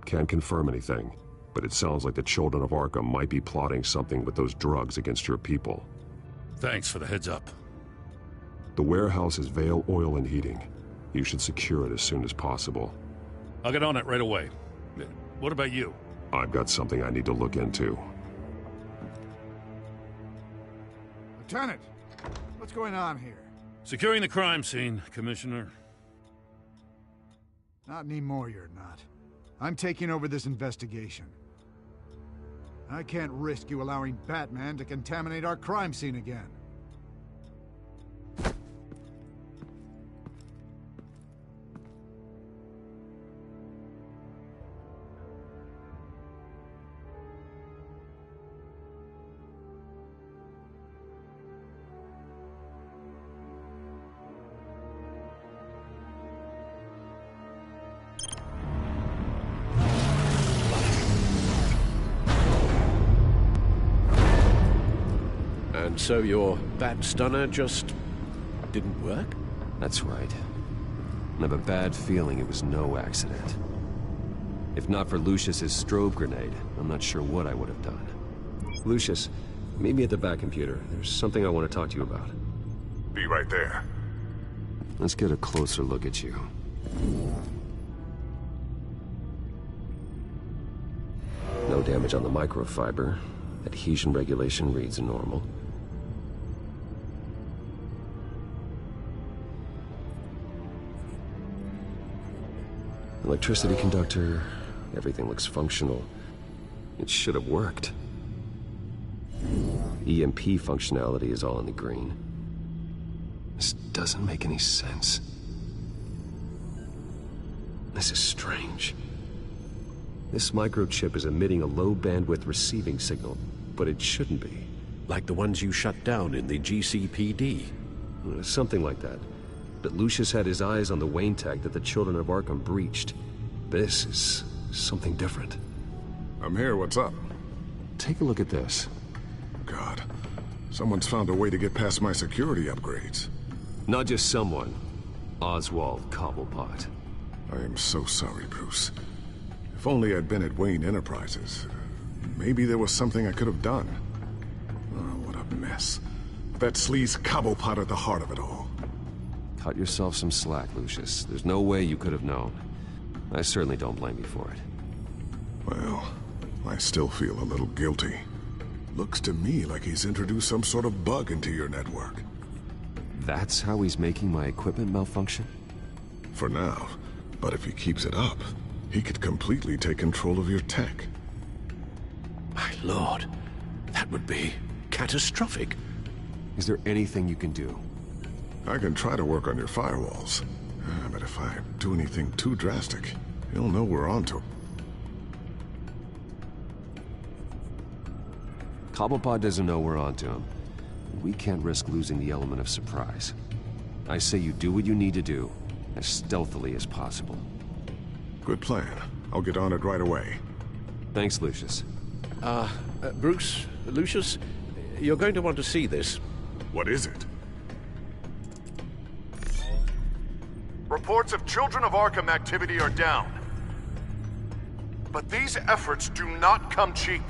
Can't confirm anything, but it sounds like the children of Arkham might be plotting something with those drugs against your people. Thanks for the heads up. The warehouse is Vale Oil and Heating. You should secure it as soon as possible. I'll get on it right away. What about you? I've got something I need to look into. Lieutenant, what's going on here? Securing the crime scene, Commissioner. Not anymore, you're not. I'm taking over this investigation. I can't risk you allowing Batman to contaminate our crime scene again. And so your bat stunner just didn't work? That's right. I have a bad feeling it was no accident. If not for Lucius's strobe grenade, I'm not sure what I would have done. Lucius, meet me at the back computer. There's something I want to talk to you about. Be right there. Let's get a closer look at you. No damage on the microfiber. Adhesion regulation reads normal. Electricity conductor, everything looks functional. It should have worked. EMP functionality is all in the green. This doesn't make any sense. This is strange. This microchip is emitting a low-bandwidth receiving signal, but it shouldn't be. Like the ones you shut down in the GCPD? Something like that. But Lucius had his eyes on the Wayne tag that the children of Arkham breached. This is something different. I'm here, what's up? take a look at this. God. Someone's found a way to get past my security upgrades. Not just someone. Oswald Cobblepot. I am so sorry, Bruce. If only I'd been at Wayne Enterprises. Maybe there was something I could have done. Oh, what a mess. That sleaze Cobblepot at the heart of it all. Cut yourself some slack, Lucius. There's no way you could have known. I certainly don't blame you for it. Well, I still feel a little guilty. Looks to me like he's introduced some sort of bug into your network. That's how he's making my equipment malfunction? For now. But if he keeps it up, he could completely take control of your tech. My lord, that would be catastrophic. Is there anything you can do? I can try to work on your firewalls. But if I do anything too drastic, he'll know we're onto him. Cobblepot doesn't know we're onto him. We can't risk losing the element of surprise. I say you do what you need to do, as stealthily as possible. Good plan. I'll get on it right away. Thanks, Lucius. Bruce, Lucius, you're going to want to see this. What is it? Reports of Children of Arkham activity are down. But these efforts do not come cheap.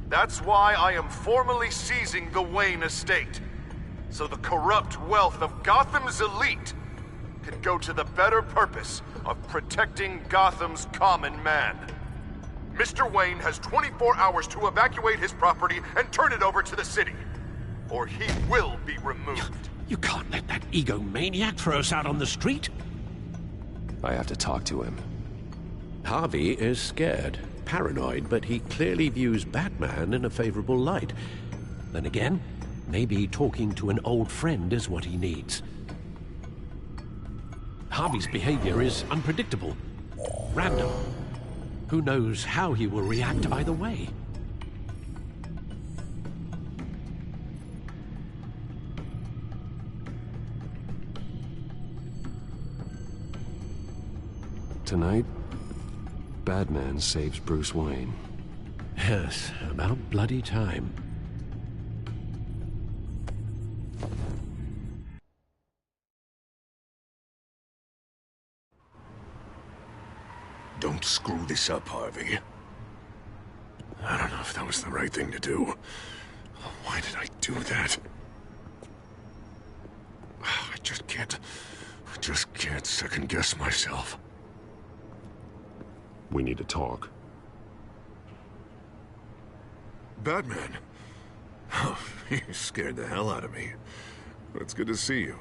That's why I am formally seizing the Wayne estate, so the corrupt wealth of Gotham's elite can go to the better purpose of protecting Gotham's common man. Mr. Wayne has 24 hours to evacuate his property and turn it over to the city, or he will be removed. You can't let that egomaniac throw us out on the street. I have to talk to him. Harvey is scared, paranoid, but he clearly views Batman in a favorable light. Then again, maybe talking to an old friend is what he needs. Harvey's behavior is unpredictable, random. Who knows how he will react either way? Tonight, Batman saves Bruce Wayne. Yes, about bloody time. Don't screw this up, Harvey. I don't know if that was the right thing to do. Why did I do that? I just can't second-guess myself. We need to talk. Batman. Oh, you scared the hell out of me. But it's good to see you.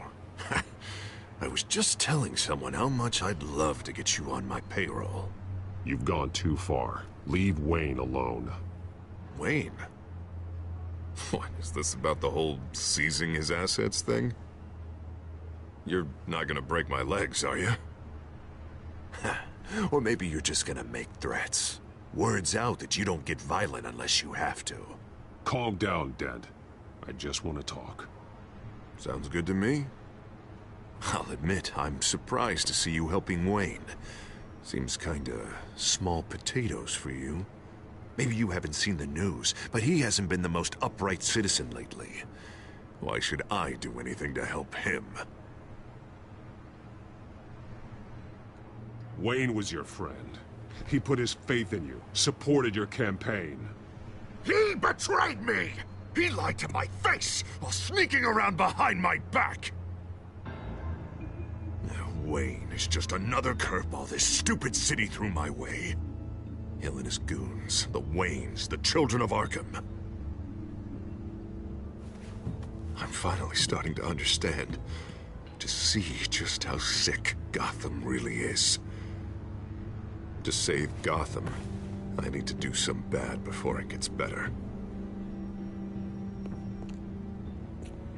I was just telling someone how much I'd love to get you on my payroll. You've gone too far. Leave Wayne alone. Wayne? What, is this about the whole seizing his assets thing? You're not gonna break my legs, are you? Or maybe you're just gonna make threats. Words out that you don't get violent unless you have to. Calm down, Dent. I just want to talk. Sounds good to me. I'll admit, I'm surprised to see you helping Wayne. Seems kinda small potatoes for you. Maybe you haven't seen the news, but he hasn't been the most upright citizen lately. Why should I do anything to help him? Wayne was your friend. He put his faith in you, supported your campaign. He betrayed me! He lied to my face while sneaking around behind my back! Wayne is just another curveball this stupid city threw my way. Hill and his goons, the Waynes, the Children of Arkham. I'm finally starting to understand, to see just how sick Gotham really is. To save Gotham, I need to do some bad before it gets better.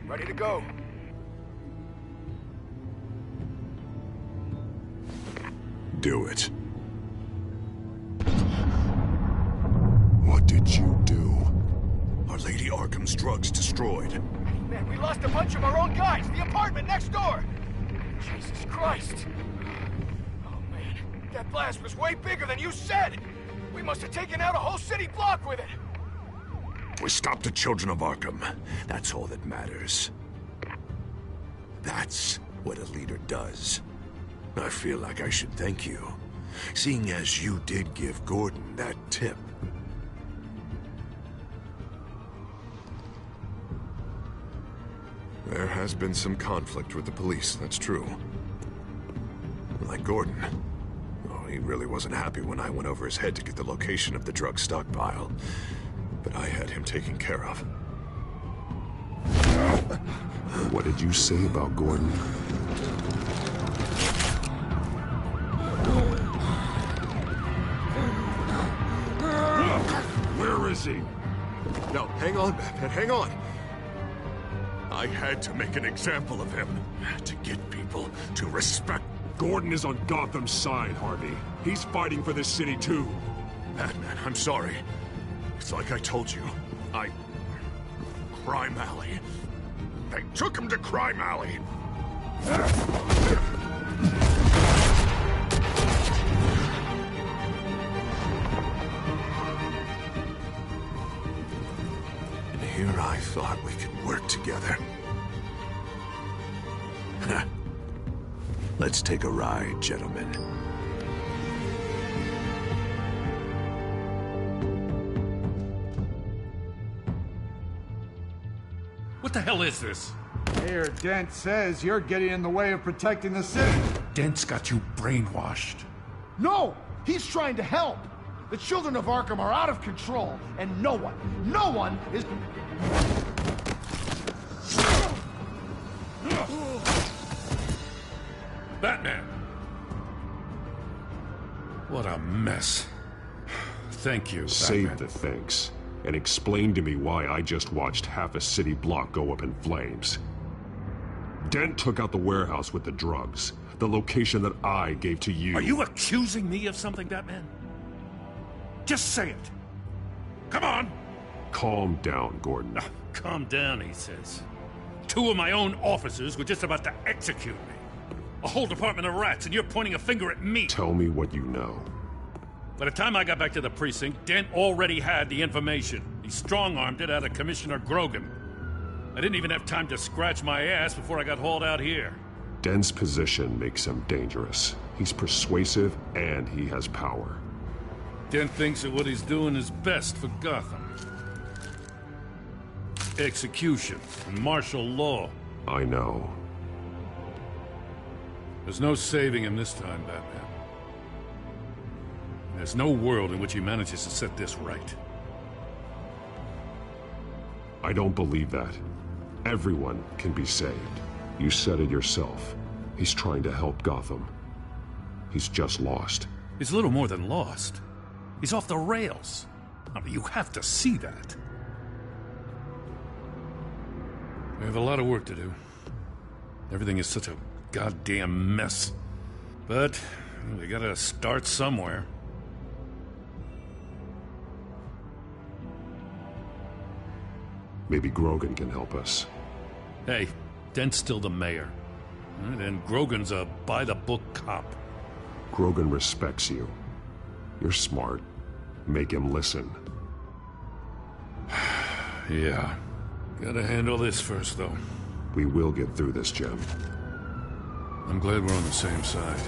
Ready to go. Do it. What did you do? Are Lady Arkham's drugs destroyed? Man, we lost a bunch of our own guys. The apartment next door. Jesus Christ. Oh, man. That blast was way bigger than you said. We must have taken out a whole city block with it. We stopped the children of Arkham. That's all that matters. That's what a leader does. I feel like I should thank you, seeing as you did give Gordon that tip. There has been some conflict with the police, that's true. Like Gordon. Oh, he really wasn't happy when I went over his head to get the location of the drug stockpile. But I had him taken care of. What did you say about Gordon? Where is he? No, hang on, Batman, hang on. I had to make an example of him to get people to respect. Gordon is on Gotham's side, Harvey. He's fighting for this city, too. Batman, I'm sorry. It's like I told you. Crime Alley. They took him to Crime Alley. And here I thought we could work together. Let's take a ride, gentlemen. What the hell is this? Mayor Dent says you're getting in the way of protecting the city. Dent's got you brainwashed. No! He's trying to help! The children of Arkham are out of control, and no one is... Batman! What a mess. Thank you, Batman. Save the thanks, and explain to me why I just watched half a city block go up in flames. Dent took out the warehouse with the drugs, the location that I gave to you. Are you accusing me of something, Batman? Just say it. Come on! Calm down, Gordon. Calm down, he says. 2 of my own officers were just about to execute me. A whole department of rats, and you're pointing a finger at me. Tell me what you know. By the time I got back to the precinct, Dent already had the information. He strong-armed it out of Commissioner Grogan. I didn't even have time to scratch my ass before I got hauled out here. Dent's position makes him dangerous. He's persuasive, and he has power. Dent thinks that what he's doing is best for Gotham. Execution and martial law. I know. There's no saving him this time, Batman. There's no world in which he manages to set this right. I don't believe that. Everyone can be saved. You said it yourself. He's trying to help Gotham. He's just lost. He's a little more than lost. He's off the rails. I mean, you have to see that. We have a lot of work to do. Everything is such a goddamn mess. But we gotta start somewhere. Maybe Grogan can help us. Hey, Dent's still the mayor. And Grogan's a by-the-book cop. Grogan respects you. You're smart. Make him listen. Yeah. Gotta handle this first, though. We will get through this, Jim. I'm glad we're on the same side.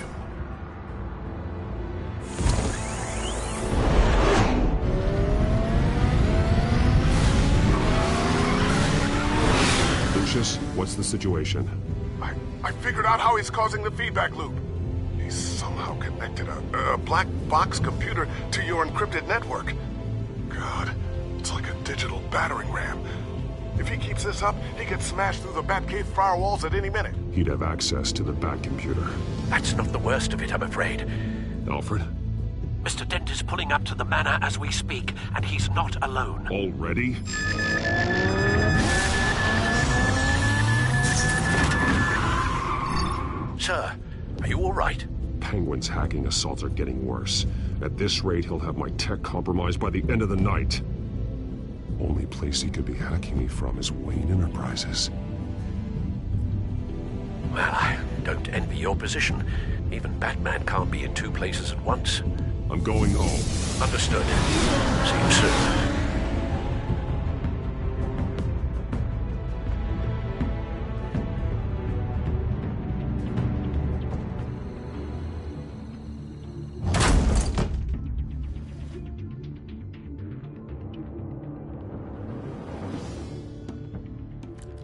Lucius, what's the situation? I figured out how he's causing the feedback loop. He's somehow connected a black box computer to your encrypted network. God, it's like a digital battering ram. If he keeps this up, he could smash through the Batcave firewalls at any minute. He'd have access to the Bat computer. That's not the worst of it, I'm afraid. Alfred? Mr. Dent is pulling up to the manor as we speak, and he's not alone. Already? Sir, are you all right? Penguin's hacking assaults are getting worse. At this rate, he'll have my tech compromised by the end of the night. Only place he could be hacking me from is Wayne Enterprises. Well, I don't envy your position. Even Batman can't be in 2 places at once. I'm going home. Understood. See you soon.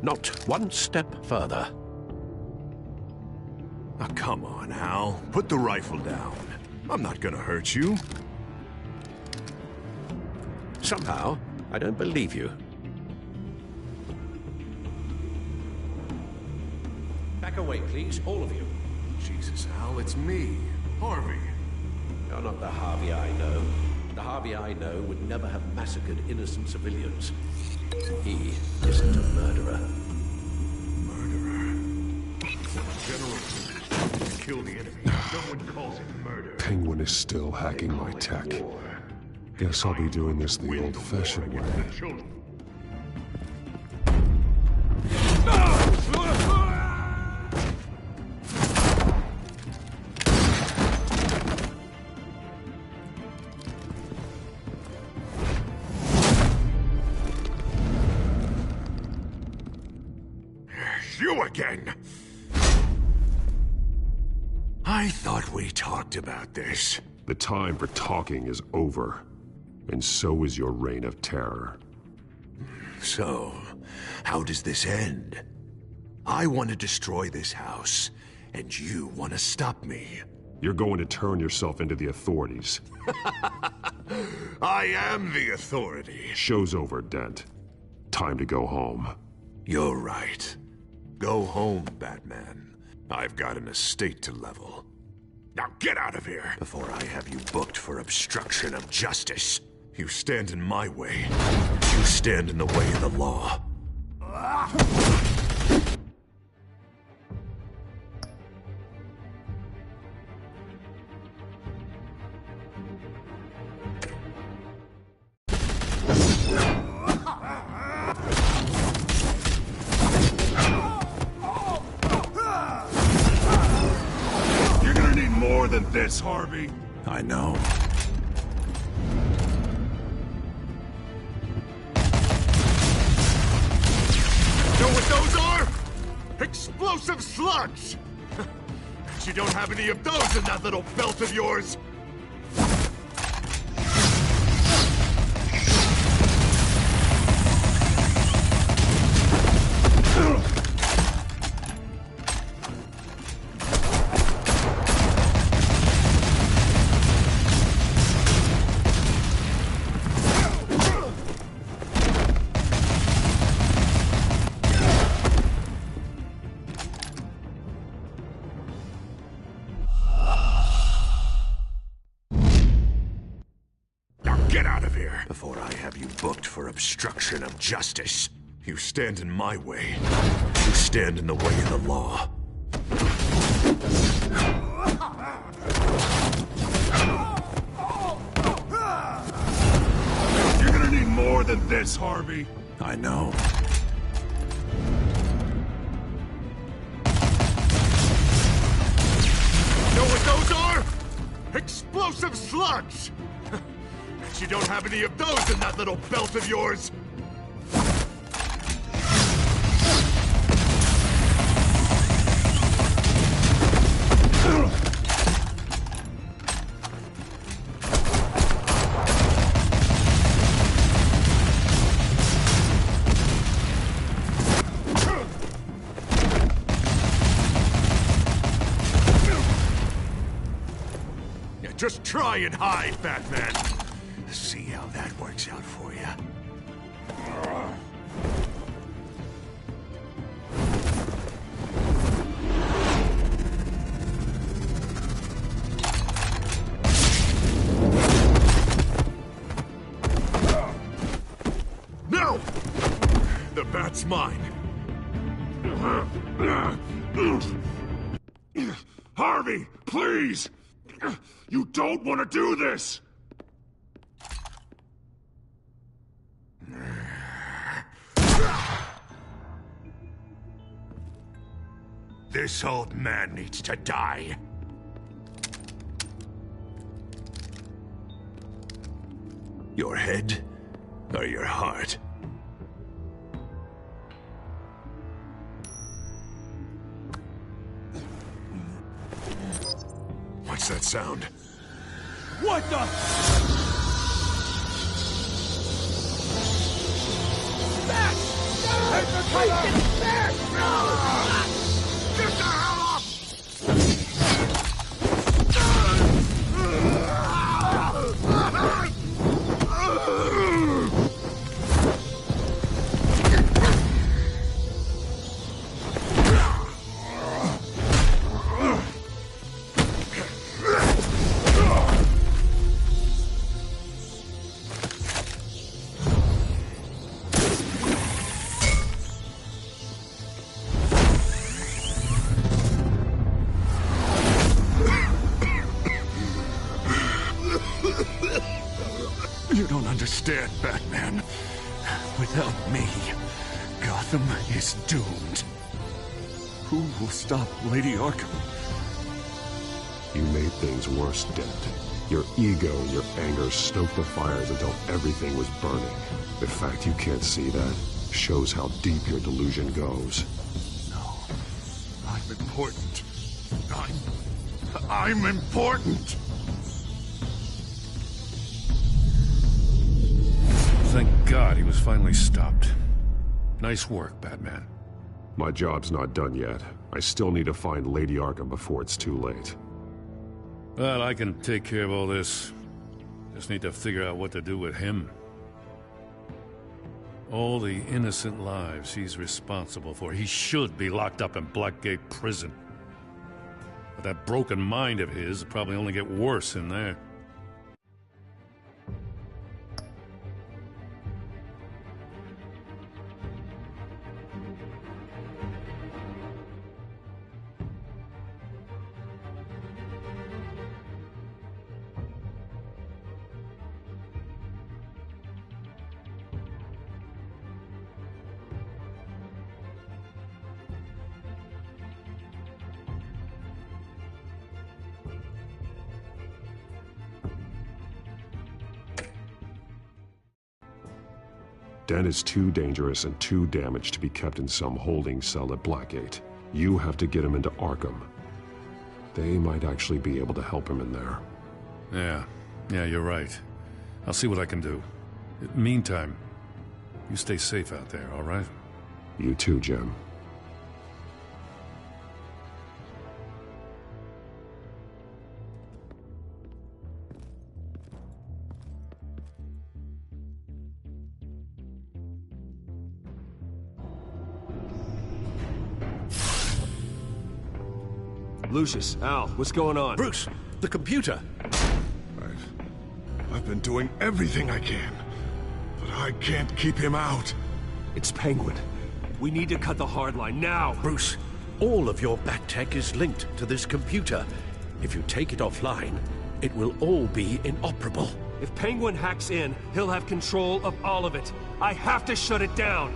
Not one step further. Oh, come on, Al. Put the rifle down. I'm not gonna hurt you. Somehow, I don't believe you. Back away, please, all of you. Jesus, Al, it's me, Harvey. You're not the Harvey I know. The Harvey I know would never have massacred innocent civilians. He isn't a murderer. General, kill the enemy. No one calls it murder. Penguin is still hacking my tech. Guess I'll be doing this the old-fashioned way. You again! I thought we talked about this. The time for talking is over. And so is your reign of terror. So, how does this end? I want to destroy this house, and you want to stop me. You're going to turn yourself into the authorities. I am the authority. Show's over, Dent. Time to go home. You're right. Go home, Batman. I've got an estate to level. Now get out of here before I have you booked for obstruction of justice. You stand in my way. You stand in the way of the law. You're gonna need more than this, Harvey. I know. Know what those are? Explosive slugs! Bet you don't have any of those in that little belt of yours! Get out of here before I have you booked for obstruction of justice. You stand in my way. You stand in the way of the law. You're gonna need more than this, Harvey. I know. Know what those are? Explosive slugs! You don't have any of those in that little belt of yours! Yeah, just try and hide, Batman! See how that works out for you. No! The bat's mine. Harvey, please! You don't want to do this! This old man needs to die. Your head or your heart? What's that sound? What the? Back! Back! Get the hell up! You don't understand, Batman. Without me, Gotham is doomed. Who will stop Lady Arkham? You made things worse, Dent. Your ego and your anger stoked the fires until everything was burning. The fact you can't see that shows how deep your delusion goes. No. I'm important. I'm important! Thank God he was finally stopped. Nice work, Batman. My job's not done yet. I still need to find Lady Arkham before it's too late. Well, I can take care of all this. Just need to figure out what to do with him. All the innocent lives he's responsible for. He should be locked up in Blackgate Prison. But that broken mind of his will probably only get worse in there. Dent is too dangerous and too damaged to be kept in some holding cell at Blackgate. You have to get him into Arkham. They might actually be able to help him in there. Yeah, you're right. I'll see what I can do. Meantime, you stay safe out there, all right? You too, Jim. Lucius, Al, what's going on? Bruce, the computer! I've been doing everything I can, but I can't keep him out. It's Penguin. We need to cut the hard line now! Bruce, all of your bat tech is linked to this computer. If you take it offline, it will all be inoperable. If Penguin hacks in, he'll have control of all of it. I have to shut it down!